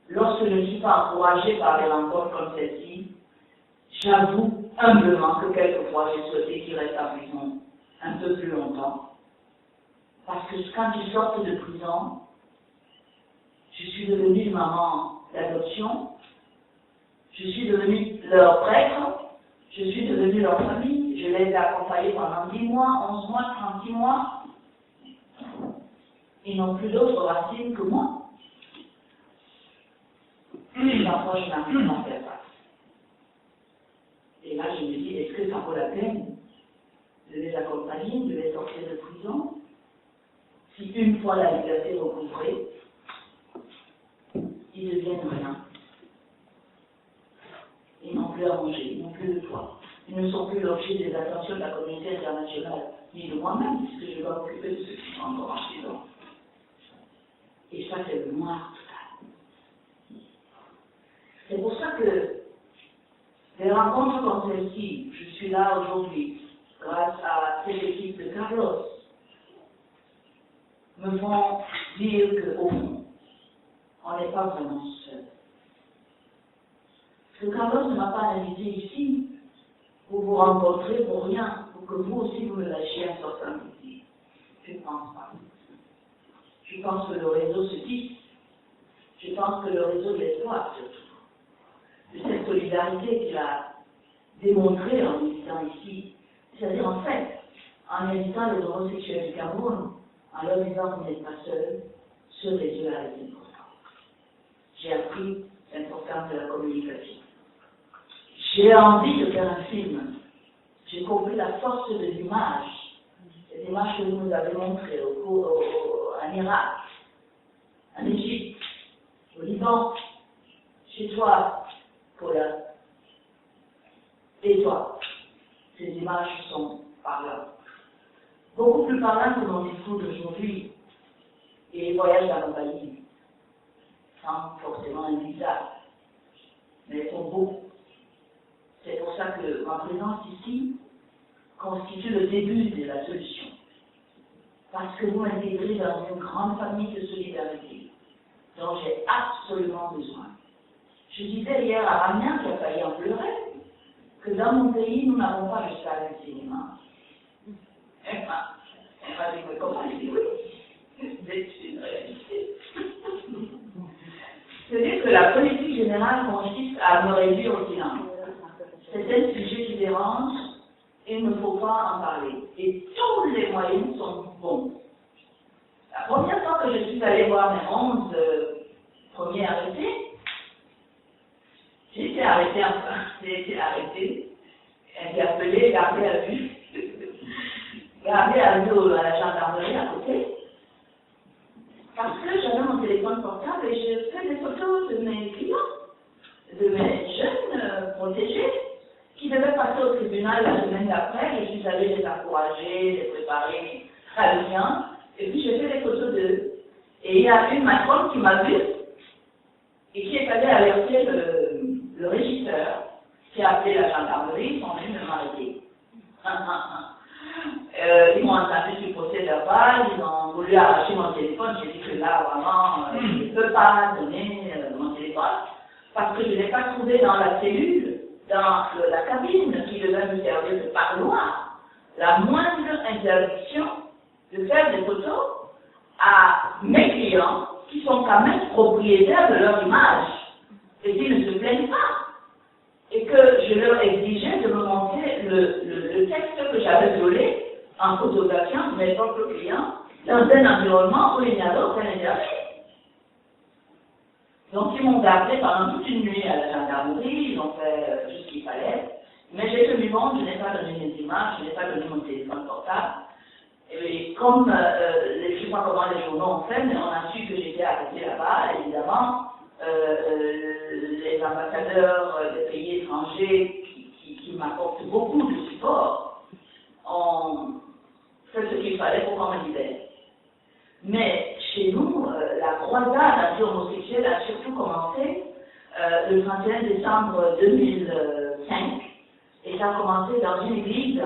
lorsque je ne suis pas encouragée par des rencontres comme celle-ci, j'avoue humblement que quelquefois j'ai souhaité qu'il reste en prison un peu plus longtemps. Parce que quand ils sortent de prison, je suis devenue une maman d'adoption, je suis devenue leur prêtre, je suis devenue leur famille, je les ai accompagnés pendant 10 mois, 11 mois, 36 mois. Ils n'ont plus d'autres racines que moi. Et parfois, je n'arrive pas à faire face. Et là, je me dis, est-ce que ça vaut la peine de les accompagner, de les sortir de prison, si une fois la liberté recouvrée, ils deviennent rien. Ils n'ont plus à manger, ils n'ont plus de toit. Ils ne sont plus l'objet des attentions de la communauté internationale, ni de moi-même, puisque je dois m'occuper de ceux qui sont encore en prison. Et ça, c'est le noir total. C'est pour ça que les rencontres comme celle-ci, je suis là aujourd'hui, grâce à cette équipe de Carlos, me font dire qu'au fond, on n'est pas vraiment seul. Parce que Carlos ne m'a pas invité ici pour vous rencontrer pour rien, pour que vous aussi vous me lâchiez un certain ici. Je ne pense pas. Je pense que le réseau se tisse. Je pense que le réseau de l'espoir, surtout, de cette solidarité qu'il a démontrée en visitant ici, c'est-à-dire en fait, en invitant les homosexuels du Cameroun, en leur disant que vous n'êtes pas seuls, ce réseau-là est important. J'ai appris l'importance de la communication. J'ai envie de faire un film. J'ai compris la force de l'image. Cette image que vous nous avez montrée en Irak, en Égypte, au Liban, chez toi, Paula, et toi. Ces images sont parlantes. Beaucoup plus parlantes que mon discours d'aujourd'hui et les voyages à l'Ambaï, sans forcément un visa, mais elles sont beaux. C'est pour ça que ma présence ici constitue le début de la solution. Parce que vous m'intégrez dans une grande famille de solidarité dont j'ai absolument besoin. Je disais hier à Ramien, qui a failli en pleurer, que dans mon pays, nous n'avons pas de salle de cinéma. Elle m'a dit, mais comment? J'ai dit, oui, c'est une réalité. C'est-à-dire que la politique générale consiste à me réduire au silence. C'est un sujet qui dérange et il ne faut pas en parler. Et tous les moyens sont bons. La première fois que je suis allée voir mes 11 premiers arrêtés, j'ai été arrêtée, enfin, j'ai été arrêtée, interpellée, gardée à vue, gardée à vue à la gendarmerie à côté, parce que j'avais mon téléphone portable et je fais des photos de mes clients, de mes jeunes protégés, qui devaient passer au tribunal la semaine d'après. Je suis allée les encourager, les préparer à l'audience, et puis j'ai fait des photos d'eux. Et il y a une matrone qui m'a vue et qui est allée alerter le régisseur, qui a appelé la gendarmerie, ils sont venus me m'arrêter. Ils m'ont entendu du procès verbal, ils ont voulu arracher mon téléphone. J'ai dit que là, vraiment, je ne peux pas donner mon téléphone, parce que je ne l'ai pas trouvé dans la cellule, dans la cabine qui devait me servir de parloir. La moindre interdiction de faire des photos à mes clients qui sont quand même propriétaires de leur image et qui ne se plaignent pas. Et que je leur exigeais de me montrer le texte que j'avais violé en photographiant mes propres clients dans un environnement où il n'y avait aucun interdit. Donc ils m'ont gardé pendant toute une nuit à la gendarmerie, ils ont fait tout ce qu'il fallait, mais j'ai tenu bon, je n'ai pas donné mes images, je n'ai pas donné mon téléphone portable. Et comme, je ne sais pas comment les journaux ont fait, mais on a su que j'étais arrêtée là-bas, évidemment, les ambassadeurs des pays étrangers qui m'apportent beaucoup de support ont fait ce qu'il fallait pour qu'on me libère. Mais chez nous, la croisade anti-homosexuelle a surtout commencé le 31 décembre 2005, et ça a commencé dans une église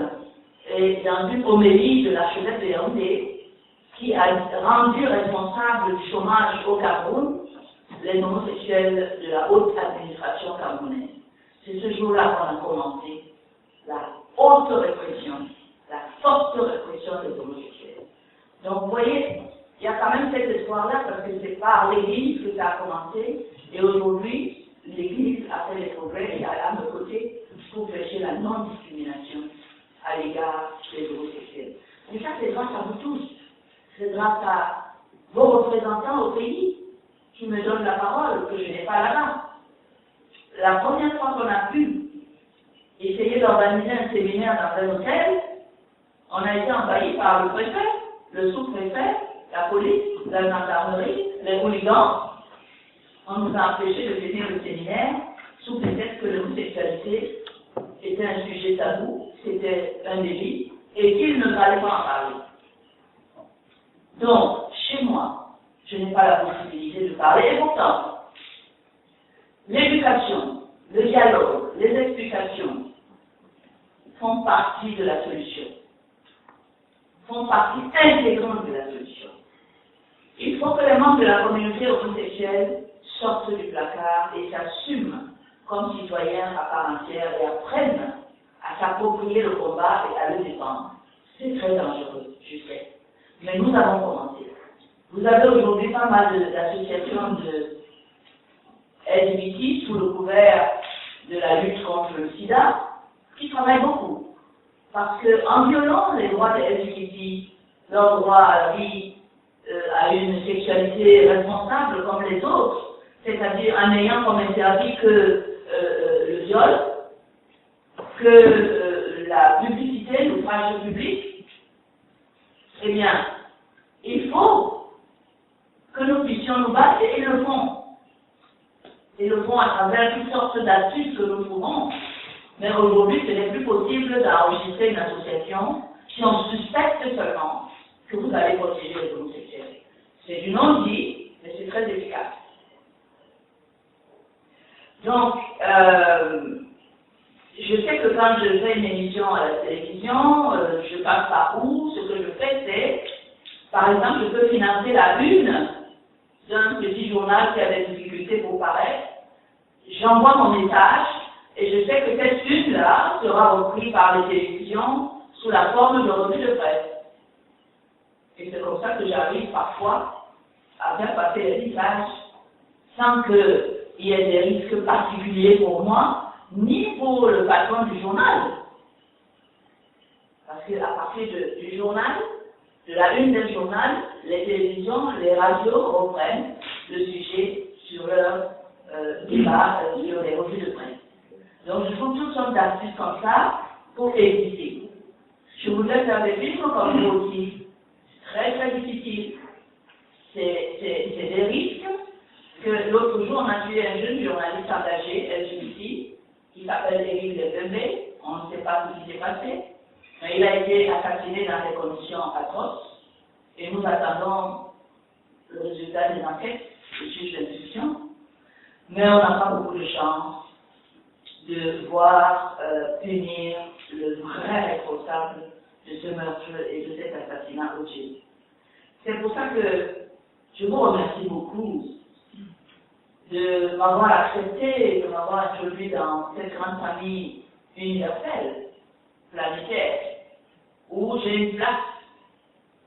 et dans une homélie de l'archevêque de Yaoundé, qui a rendu responsable du chômage au Cameroun les homosexuels de la haute administration camerounaise. C'est ce jour-là qu'on a commencé la haute répression, la forte répression des homosexuels. Donc vous voyez, il y a quand même cet espoir-là, parce que c'est par l'Église que ça a commencé, et aujourd'hui, l'Église a fait des progrès et à nos côtés pour prêcher la non-discrimination à l'égard des homosexuels. Mais ça, c'est grâce à vous tous. C'est grâce à vos représentants au pays qui me donnent la parole, que je n'ai pas là-bas. La première fois qu'on a pu essayer d'organiser un séminaire dans un hôtel, on a été envahi par le préfet, le sous-préfet, la police, la gendarmerie, les hooligans. On nous a empêchés de tenir le séminaire sous prétexte que l'homosexualité était un sujet tabou, c'était un délit, et qu'il ne fallait pas en parler. Donc, chez moi, je n'ai pas la possibilité de parler, et pourtant, l'éducation, le dialogue, les explications font partie de la solution, font partie intégrante de la solution. Il faut que les membres de la communauté homosexuelle sortent du placard et s'assument comme citoyens à part entière et apprennent à s'approprier le combat et à le défendre. C'est très dangereux, je sais. Mais nous avons commencé. Vous avez aujourd'hui pas mal d'associations de LGBT sous le couvert de la lutte contre le sida qui travaillent beaucoup. Parce qu'en violant les droits des LGBT, leur droit à la vie, à une sexualité responsable comme les autres, c'est-à-dire en ayant comme interdit que le viol, que la publicité, l'ouvrage public, eh bien, il faut que nous puissions nous battre et le font. Et le font à travers toutes sortes d'astuces que nous trouvons. Mais aujourd'hui, ce n'est plus possible d'enregistrer une association si on suspecte seulement que vous allez protéger les homosexuels. C'est du non-dit, mais c'est très efficace. Donc, je sais que quand je fais une émission à la télévision, je passe par où? Ce que je fais, c'est, par exemple, je peux financer la une d'un petit journal qui a des difficultés pour paraître. J'envoie mon message et je sais que cette une-là sera reprise par les télévisions sous la forme de revue de presse. Et c'est comme ça que j'arrive parfois à faire passer les messages sans qu'il y ait des risques particuliers pour moi, ni pour le patron du journal. Parce qu'à partir du journal, de la une d'un journal, les télévisions, les radios reprennent le sujet sur leur débat, sur les revues de presse. Donc je trouve toutes sortes d'astuces comme ça pour éviter. Je voudrais faire des films comme vous aussi. Très très difficile. C'est des risques que l'autre jour on a tué un jeune journaliste engagé, LGBT, qui s'appelle Éric Lepembe. On ne sait pas ce qui s'est passé. Mais il a été assassiné dans des conditions atroces. Et nous attendons le résultat des enquêtes du juge d'instruction. Mais on n'a pas beaucoup de chance de voir punir le vrai responsable de ce meurtre et de cet assassinat au Tchèque. C'est pour ça que je vous remercie beaucoup de m'avoir accepté, de m'avoir introduit dans cette grande famille universelle, planétaire, où j'ai une place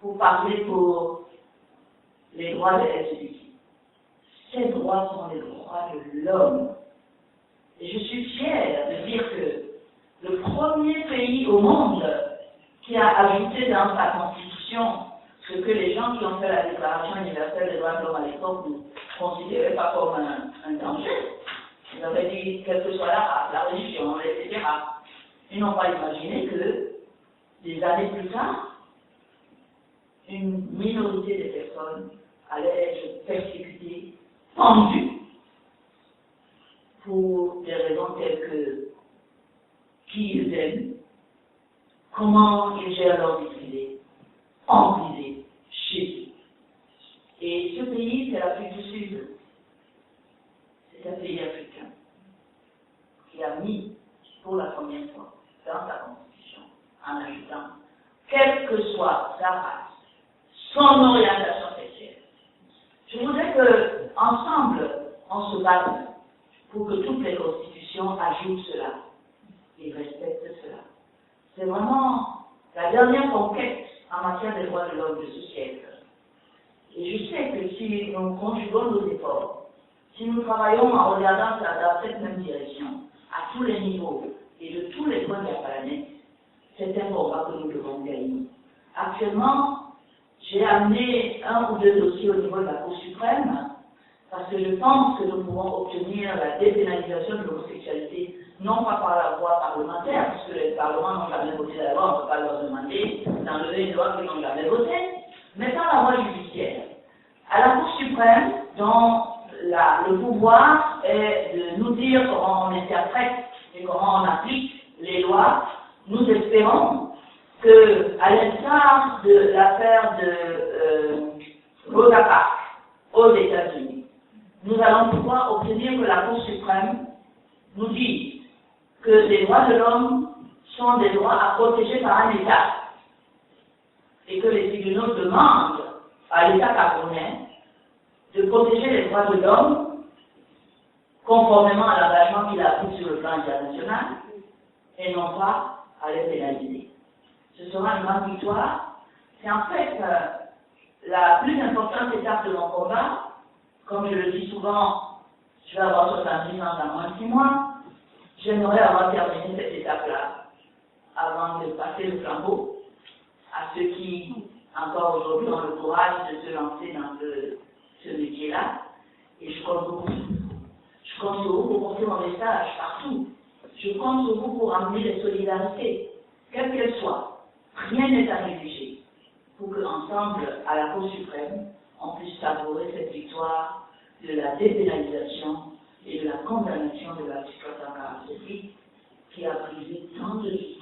pour parler pour les droits des LGBT. Ces droits sont les droits de l'homme. Et je suis fière de dire que le premier pays au monde qui a ajouté dans sa constitution ce que les gens qui ont fait la Déclaration universelle des droits de l'homme à l'époque ne considéraient pas comme un danger. Ils avaient dit, quelle que soit la race, la religion, etc. Ils n'ont pas imaginé que, des années plus tard, une minorité de personnes allait être persécutée, pendue, pour des raisons telles que qui ils aiment, comment ils gèrent leur vie privée, en privé, chez eux. Et ce pays, c'est l'Afrique du Sud. C'est un pays africain qui a mis pour la première fois dans sa constitution, en ajoutant, quelle que soit sa race, son orientation sexuelle. Je voudrais qu'ensemble, on se batte pour que toutes les constitutions ajoutent cela et respectent cela. C'est vraiment la dernière conquête en matière des droits de l'homme de ce siècle. Et je sais que si nous conjuguons nos efforts, si nous travaillons en regardant ça dans cette même direction, à tous les niveaux et de tous les points de la planète, c'est un combat que nous devons gagner. Actuellement, j'ai amené un ou deux dossiers au niveau de la Cour suprême, parce que je pense que nous pouvons obtenir la dépénalisation de l'homosexualité, non pas par la voie parlementaire, parce que les parlements n'ont jamais voté la loi, on ne peut pas leur demander d'enlever une loi qu'ils n'ont jamais votée, mais par la voie judiciaire. À la Cour suprême, dont le pouvoir est de nous dire comment on interprète et comment on applique les lois, nous espérons que, à l'instar de l'affaire de Rosa Parks aux États-Unis, nous allons pouvoir obtenir que la Cour suprême nous dise que les droits de l'homme sont des droits à protéger par un État et que les tribunaux demandent à l'État camerounais de protéger les droits de l'homme conformément à l'engagement qu'il a pris sur le plan international, et non pas à les pénaliser. Ce sera une grande victoire. C'est en fait la plus importante étape de mon combat. Comme je le dis souvent, je vais avoir 70 ans dans moins de 6 mois. J'aimerais avoir terminé cette étape-là avant de passer le flambeau à ceux qui, encore aujourd'hui, ont le courage de se lancer dans ce métier-là. Et je compte beaucoup. Je compte sur vous pour porter mon message partout. Je compte sur vous pour amener les solidarités, quelles qu'elles soient. Rien n'est à négliger pour qu'ensemble, à la Cour suprême, on puisse savourer cette victoire de la dépénalisation et de la condamnation de l'article 347 qui a brisé tant de vies,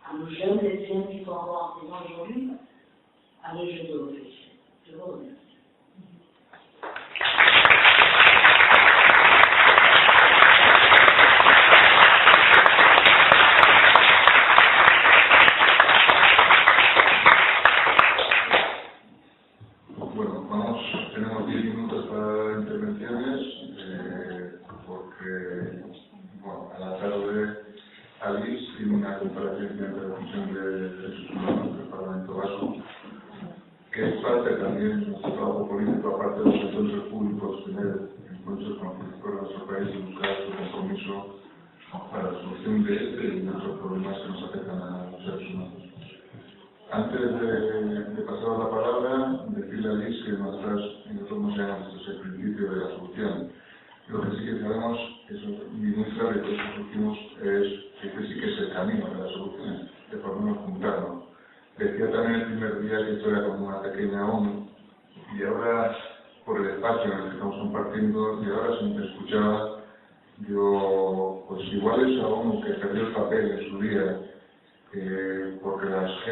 à nos jeunes lesbiennes qui sont encore en prison aujourd'hui, à nos jeunes homosexuels. Je vous remercie. Tenemos 10 minutos para intervenciones, porque a la tarde Alice tiene una comparecencia ante la Comisión de Derechos Humanos del Parlamento Vasco, que es parte también de nuestro trabajo político, aparte de los encuentros públicos, tener encuentros con los de nuestro país y buscar su compromiso para la solución de este y de otros problemas que nos afectan a los seres humanos. Antes de pasar la palabra, decirle a Liz que nosotros no sabemos esto es el principio de la solución. Lo que sí que sabemos, eso es muy claro, y todos los últimos, es que este sí que es el camino de las soluciones, que podemos juntarnos. Decía también el primer día que esto era como una pequeña ONU, y ahora, por el espacio en el que estamos compartiendo, y ahora si me escuchaba, yo, pues igual esa ONU que perdió el papel en su día, porque las G,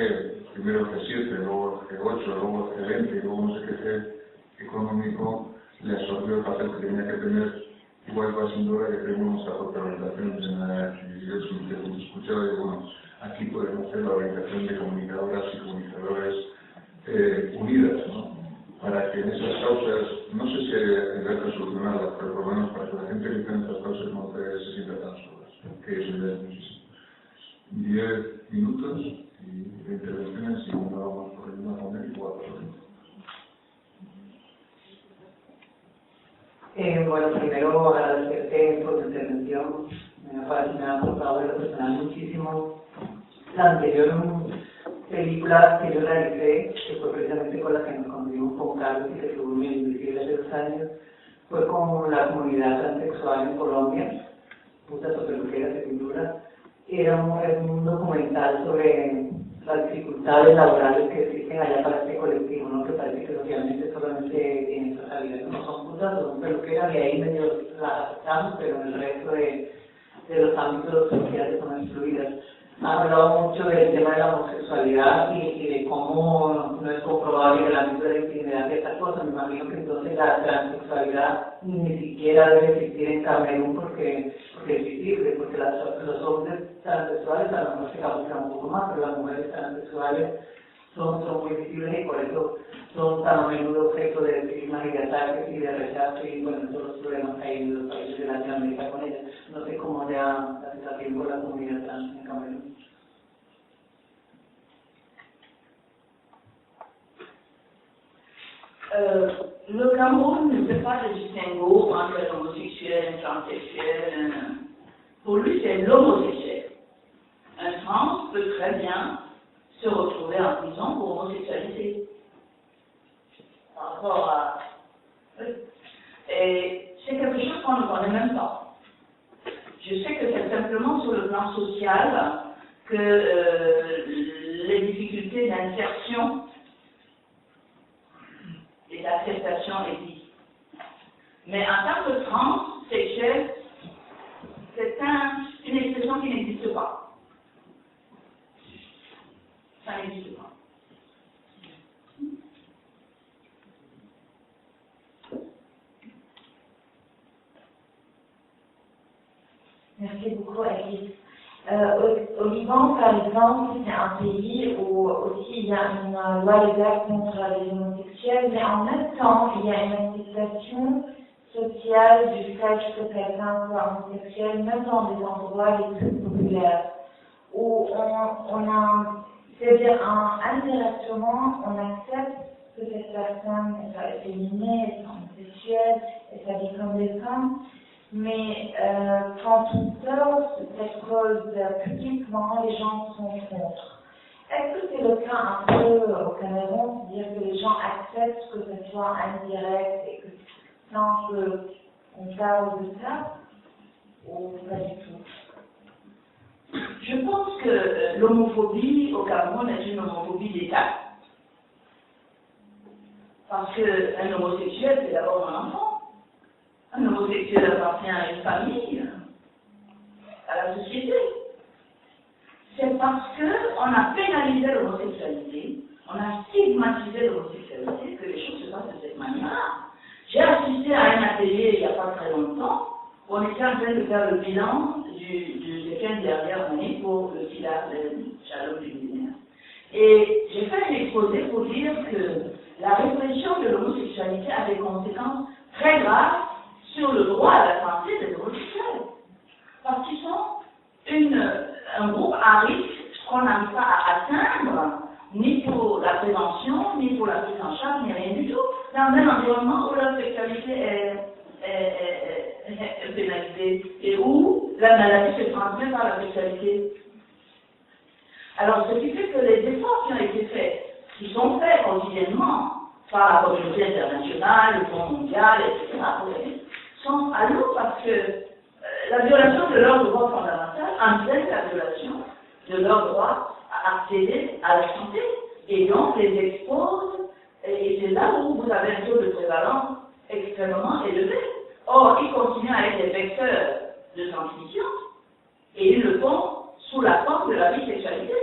primero el G7, luego el G8, luego el G20, y luego no sé qué G económico, le absorbió el papel que tenía que tener. Igual va siendo hora que tenemos nuestra propia organización, y yo siempre escuchaba, y bueno, aquí podemos hacer la organización de comunicadoras y comunicadores unidas, ¿no? Para que en esas causas, no sé si hay que solucionarlas, pero por lo menos para que la gente que está en estas causas no se sienta tan solas, que eso ya es muchísimo. 10 minutos y de intervenciones y una vamos por el mismo momento y 4 minutos. Bueno, primero agradecerte por tu intervención. Me ha aportado de lo personal muchísimo. La anterior película que yo realicé, que fue precisamente con la que nos convivimos con Carlos y que tuvo mi invisible hace 2 años, fue con la comunidad transexual en Colombia, putas o peluqueras de pintura. Era un documental sobre las dificultades laborales que existen allá para este colectivo, ¿no? Que parece que socialmente solamente tienen esa calidad, no son putas o son peluqueras, y ahí medio las aceptamos, pero en el resto de los ámbitos sociales son excluidas. Ha hablado mucho del tema de la homosexualidad y de cómo no es comprobable el ámbito de la intimidad de estas cosas. Me imagino que entonces la transexualidad ni siquiera debe existir en Camerún porque es visible, porque los hombres transexuales a lo mejor se camuflan un poco más, pero las mujeres transexuales son muy visibles y por eso son tan a menudo objeto de estigmas y de ataques y de rechazo y bueno, todos los problemas que hay en los países de Latinoamérica con ellas. No sé cómo ya la situación con la comunidad trans en Camerún. Le Cameroun ne fait pas de distinguo entre l'homosexuel, le transsexuel. Pour lui, c'est l'homosexuel. Un trans peut très bien se retrouver en prison pour homosexualité. Par rapport à... Et c'est quelque chose qu'on ne connaît même pas. Je sais que c'est simplement sur le plan social que les difficultés d'insertion et d'acceptation existent. Mais en tant que transsexuel, c'est une expression qui n'existe pas. Ça n'existe pas. Merci beaucoup, Alice. Au Liban, par exemple, c'est un pays où aussi il y a une loi légale contre les homosexuels, mais en même temps, il y a une acceptation social du fait que quelqu'un soit homosexuel, même dans des endroits les plus populaires, où on a, c'est-à-dire indirectement, on accepte que cette personne soit efféminée, elle soit homosexuelle, elle s'habille comme des femmes, mais quand on sort de cette cause publiquement, les gens sont contre. Est-ce que c'est le cas un peu au Cameroun, c'est-à-dire que les gens acceptent que ce soit indirect et que sans qu'on parle de ça, ou pas du tout? Je pense que l'homophobie au Cameroun est une homophobie d'État. Parce qu'un homosexuel, c'est d'abord un enfant. Un homosexuel appartient à une famille, à la société. C'est parce qu'on a pénalisé l'homosexualité, on a stigmatisé l'homosexualité que les choses se passent de cette manière-là. J'ai assisté à un atelier il n'y a pas très longtemps où on était en train de faire le bilan des 15 dernières années pour le SIDA, le Shalom du millénaire. Et j'ai fait un exposé pour dire que la répression de l'homosexualité a des conséquences très graves sur le droit à la santé des homosexuels. Parce qu'ils sont un groupe à risque qu'on n'arrive pas à atteindre, ni pour la prévention, ni pour la prise en charge, ni rien du tout, dans un environnement où la sexualité est pénalisée et où la maladie se transmet par la sexualité. Alors, ce qui fait que les efforts qui ont été faits, qui sont faits quotidiennement par la communauté internationale, le Fonds mondial, etc., sont à l'eau parce que la violation de leurs droits fondamentaux entraîne la violation de leur droit à accéder à la santé et donc les expose, et c'est là où vous avez un taux de prévalence extrêmement élevé. Or, ils continuent à être des vecteurs de transmission et ils le font sous la forme de la bisexualité.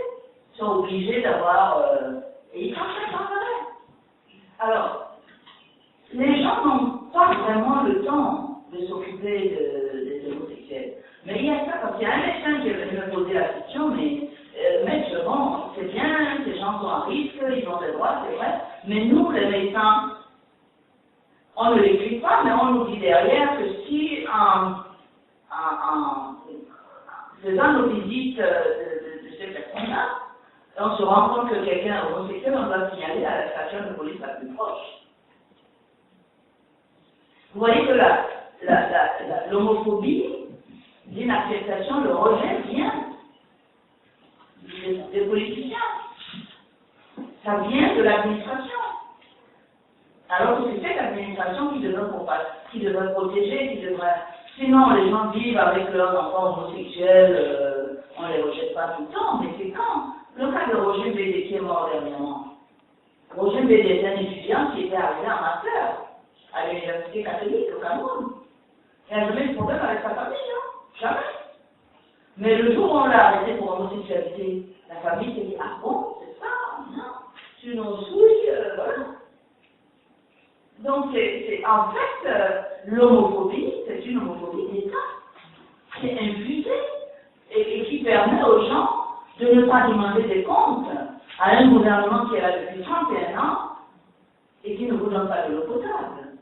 Ils sont obligés d'avoir... et ils transmettent sans arrêt. Alors, les gens n'ont pas vraiment le temps de s'occuper des homosexuels. Mais il y a ça, parce qu'il y a un médecin qui est venu me poser la question, mais maître, bon, c'est bien, ces gens sont à risque, ils ont des droits, c'est vrai, mais nous, les médecins, on ne l'écrit pas, mais on nous dit derrière que si en faisant nos visites de ces personnes-là, on se rend compte que quelqu'un est homosexuel, on doit signaler à la station de police la plus proche. Vous voyez que l'homophobie, l'inacceptation, le rejet vient des politiciens. Ça vient de l'administration. Alors que c'est cette administration qui devrait protéger, qui devrait... Sinon, les gens vivent avec leurs enfants homosexuels, on ne les rejette pas tout le temps, mais c'est quand? Le cas de Roger Bédé qui est mort dernièrement. Roger Bédé est un étudiant qui était arrivé en master à l'Université catholique au Cameroun. Il n'y a jamais eu de problème avec sa famille, non? Jamais. Mais le jour où on l'a arrêté pour homosexualité, la famille s'est dit, ah bon, c'est ça? Non. Tu nous souilles, voilà. Donc, en fait, l'homophobie, c'est une homophobie d'État qui est infusée et qui permet aux gens de ne pas demander des comptes à un gouvernement qui est là depuis 31 ans et qui ne vous donne pas de l'eau potable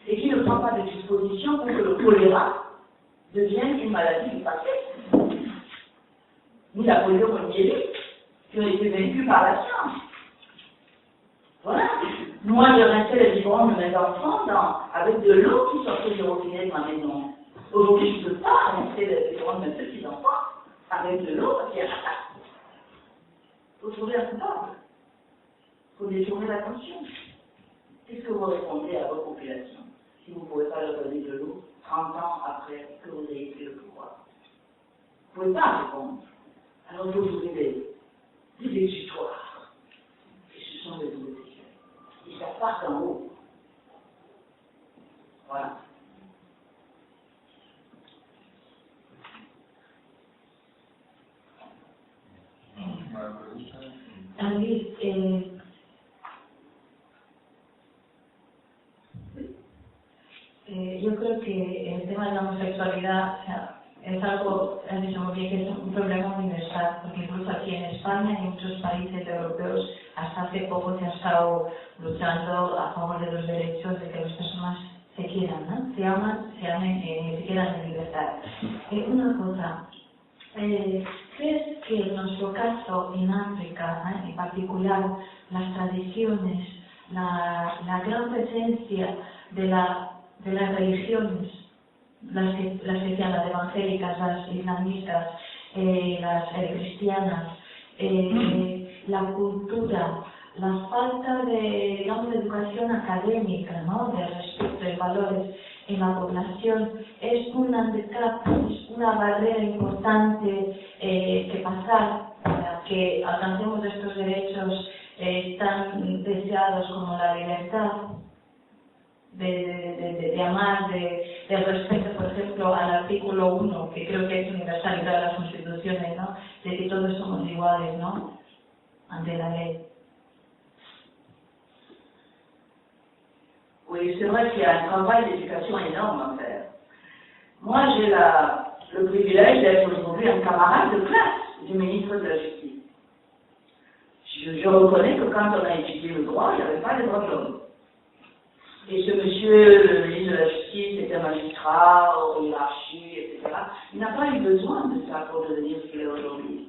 et qui ne prend pas de dispositions pour que le choléra devienne une maladie du passé. Ni la poliomyélite qui ont été vaincus par la science. Voilà. Moi, je rinçais les biberons de mes enfants avec de l'eau qui sortait du robinet de ma maison. Aujourd'hui, je ne peux pas rincer les biberons de mes petits-enfants avec de l'eau parce qu'il y a la tasse. Vous trouvez un coupable. Il faut détourner l'attention. Qu'est-ce que vous répondez à votre population si vous ne pouvez pas leur donner de l'eau 30 ans après que vous ayez pris le pouvoir? Vous ne pouvez pas répondre. Alors vous trouvez des exutoires. Et ce sont des homosexuels. Et ça part d'en haut. Voilà. Luis, yo creo que el tema de la homosexualidad, o sea, es algo, has dicho muy bien, que es un problema universal, porque incluso aquí en España y en muchos países europeos hasta hace poco se ha estado luchando a favor de los derechos de que las personas se quieran, ¿no? Se aman y se quedan en libertad. Una cosa, ¿crees que en nuestro caso en África, en particular, las tradiciones, la gran presencia de las religiones, las que sean las evangélicas, las islamistas, las cristianas, la cultura, la falta de, digamos, de educación académica, ¿no?, de respeto de valores en la población, es un handicap, es una barrera importante que pasar para que alcancemos estos derechos tan deseados como la libertad de amar, de respeto, por ejemplo, al artículo 1, que creo que es universal en todas las constituciones, ¿no?, de que todos somos iguales, ¿no?, ante la ley. Oui, c'est vrai qu'il y a un travail d'éducation énorme à faire. Moi, j'ai le privilège d'être aujourd'hui un camarade de classe du ministre de la Justice. Je reconnais que quand on a étudié le droit, il n'y avait pas de droits de l'homme. Et ce monsieur, le ministre de la Justice, était magistrat, hors hiérarchie, etc. Il n'a pas eu besoin de ça pour devenir ce qu'il est aujourd'hui.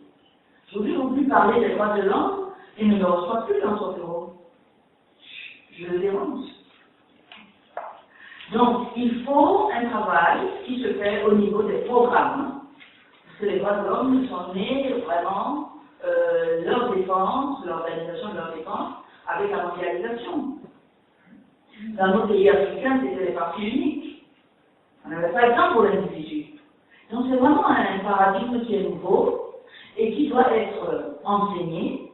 Aujourd'hui, on ne peut plus parler des droits de l'homme, il ne me reçoit plus dans son bureau. Je le dénonce. Donc, il faut un travail qui se fait au niveau des programmes. Parce que les droits de l'homme sont nés vraiment, leur défense, l'organisation de leur défense, avec la mondialisation. Dans nos pays africains, c'était les partis uniques. On n'avait pas le temps pour l'individu. Donc, c'est vraiment un paradigme qui est nouveau et qui doit être enseigné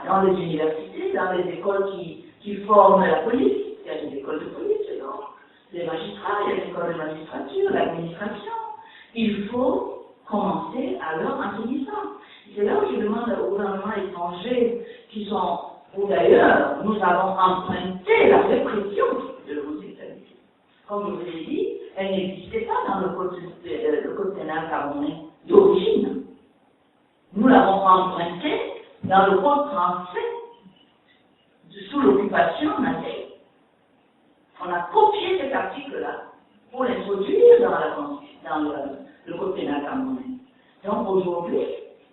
dans les universités, dans les écoles qui forment la police. Il y a des écoles de police, les magistrats, il y a des écoles de magistrature, l'administration. Il faut commencer à leur enseigner ça. C'est là où je demande aux gouvernements étrangers qui sont, ou d'ailleurs, nous avons emprunté la répression de l'homosexualité. Comme je vous l'ai dit, elle n'existait pas dans le code pénal camerounais d'origine. Nous l'avons emprunté dans le code français sous l'occupation nazie. On a copié cet article-là pour l'introduire dans le code pénal camerounais. Donc aujourd'hui,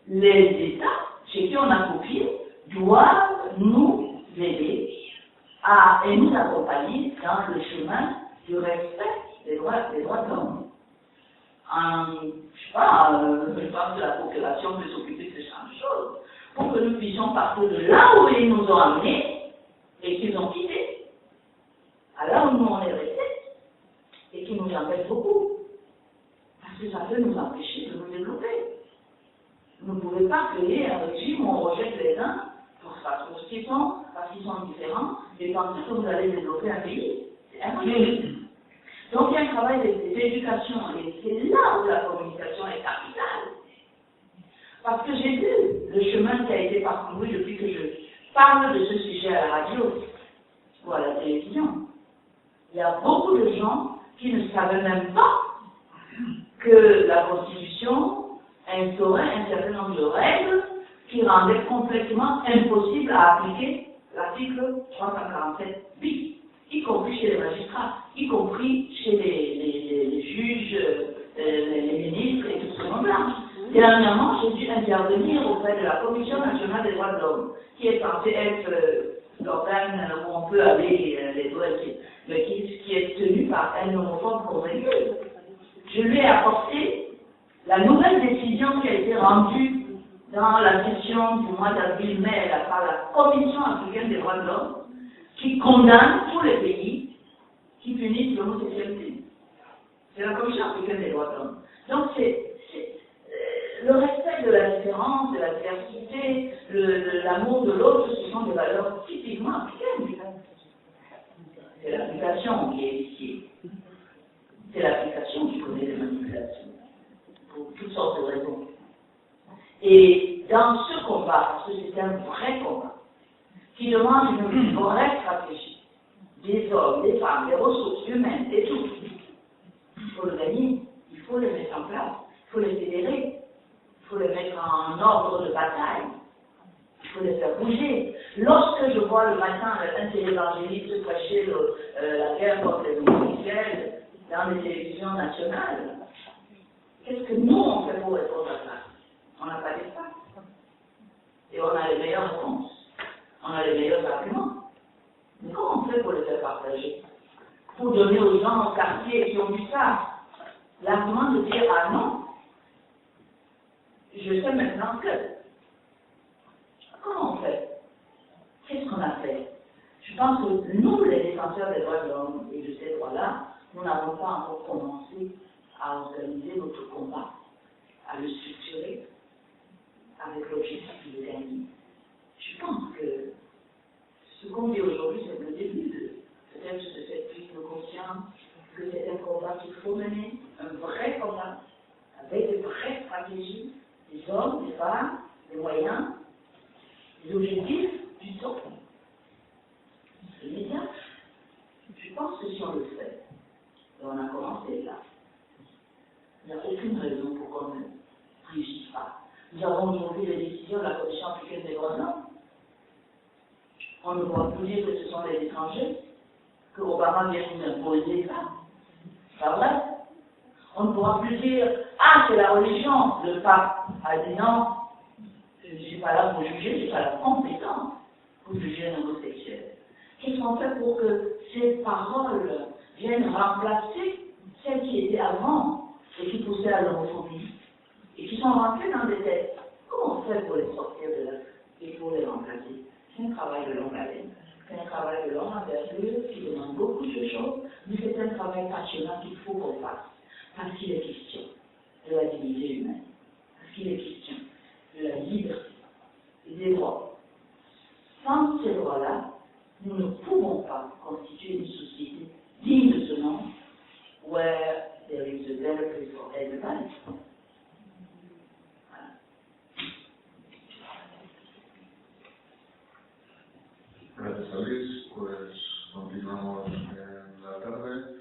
les États chez qui on a copié doivent nous aider et nous accompagner dans le chemin du respect des droits de l'homme. Je sais pas, je pense que la population peut s'occuper de ce genre de choses pour que nous puissions partir de là où ils nous ont amenés et qu'ils ont quitté. Alors nous on est restés et qui nous empêche beaucoup. Parce que ça peut nous empêcher de nous développer. Vous ne pouvez pas créer un régime où on rejette les uns parce qu'ils sont différents et penser que vous allez développer un pays. C'est impossible. Donc il y a un travail d'éducation et c'est là où la communication est capitale. Parce que j'ai vu le chemin qui a été parcouru depuis que je parle de ce sujet à la radio ou à la télévision. Il y a beaucoup de gens qui ne savaient même pas que la Constitution instaurait un certain nombre de règles qui rendaient complètement impossible à appliquer l'article 347 bis, y compris chez les magistrats, y compris chez les juges, les ministres et tout ce monde-là. Dernièrement, j'ai dû intervenir auprès de la Commission nationale des droits de l'homme, qui est censée être l'organe où on peut aller les droits, mais qui est tenu par un homophobe convaincu. Je lui ai apporté la nouvelle décision qui a été rendue dans la session du mois d'avril-mai par la Commission africaine des droits de l'homme, qui condamne tous les pays qui punissent l'homosexualité. C'est la Commission africaine des droits de l'homme. Donc c'est le respect de la différence, de la diversité, l'amour de l'autre, ce sont des valeurs typiquement africaines. C'est l'application qui est ici. C'est l'application qui connaît les manipulations, pour toutes sortes de raisons. Et dans ce combat, parce que c'est un vrai combat, qui demande une vraie stratégie, des hommes, des femmes, des ressources humaines, et tout, il faut le gagner, il faut le mettre en place, il faut les fédérer, il faut les mettre en ordre de bataille. Il faut les faire bouger. Lorsque je vois le matin un télévangéliste prêcher la guerre contre les homosexuels dans les télévisions nationales, qu'est-ce que nous on fait pour répondre à ça? On n'a pas d'espace. Et on a les meilleures réponses. On a les meilleurs arguments. Mais comment on fait pour les faire partager? Pour donner aux gens au quartier qui ont vu ça l'argument de dire ah non, je sais maintenant que. Comment on fait? Qu'est-ce qu'on a fait? Je pense que nous, les défenseurs des droits de l'homme et de ces droits-là, nous n'avons pas encore commencé à organiser notre combat, à le structurer avec l'objectif de gagner. Je pense que ce qu'on dit aujourd'hui, c'est le début de peut-être de cette prise de conscience que c'est un combat qu'il faut mener, un vrai combat, avec des vraies stratégies, des hommes, des femmes, des moyens, des objectifs, du temps. Immédiat. Je pense que si on le fait, et on a commencé là, il n'y a aucune raison pour qu'on ne réussisse pas. Nous avons aujourd'hui les décisions de la Commission africaine des droits de l'homme. On ne pourra plus dire que ce sont les étrangers, que Obama vient nous imposer ça. Pas vrai? On ne pourra plus dire ah, c'est la religion. Le pape a dit non, je ne suis pas là pour juger, je n'ai pas la compétence pour juger un homosexuel. Qu'est-ce qu'on fait pour que ces paroles viennent remplacer celles qui étaient avant et qui poussaient à l'homophobie et qui sont rentrées dans des têtes? Comment on fait pour les sortir de là et pour les remplacer? C'est un travail de longue haleine. C'est un travail de longue envergure qui demande beaucoup de choses, mais c'est un travail passionnant qu'il faut qu'on fasse. Parce qu'il est question de la dignité humaine, parce qu'il est question de la liberté et des droits. Sans ces droits-là, nous ne pouvons pas constituer une société digne de ce nom, where there is a better place for everybody. Gracias, Luis. Pues continuamos en la tarde.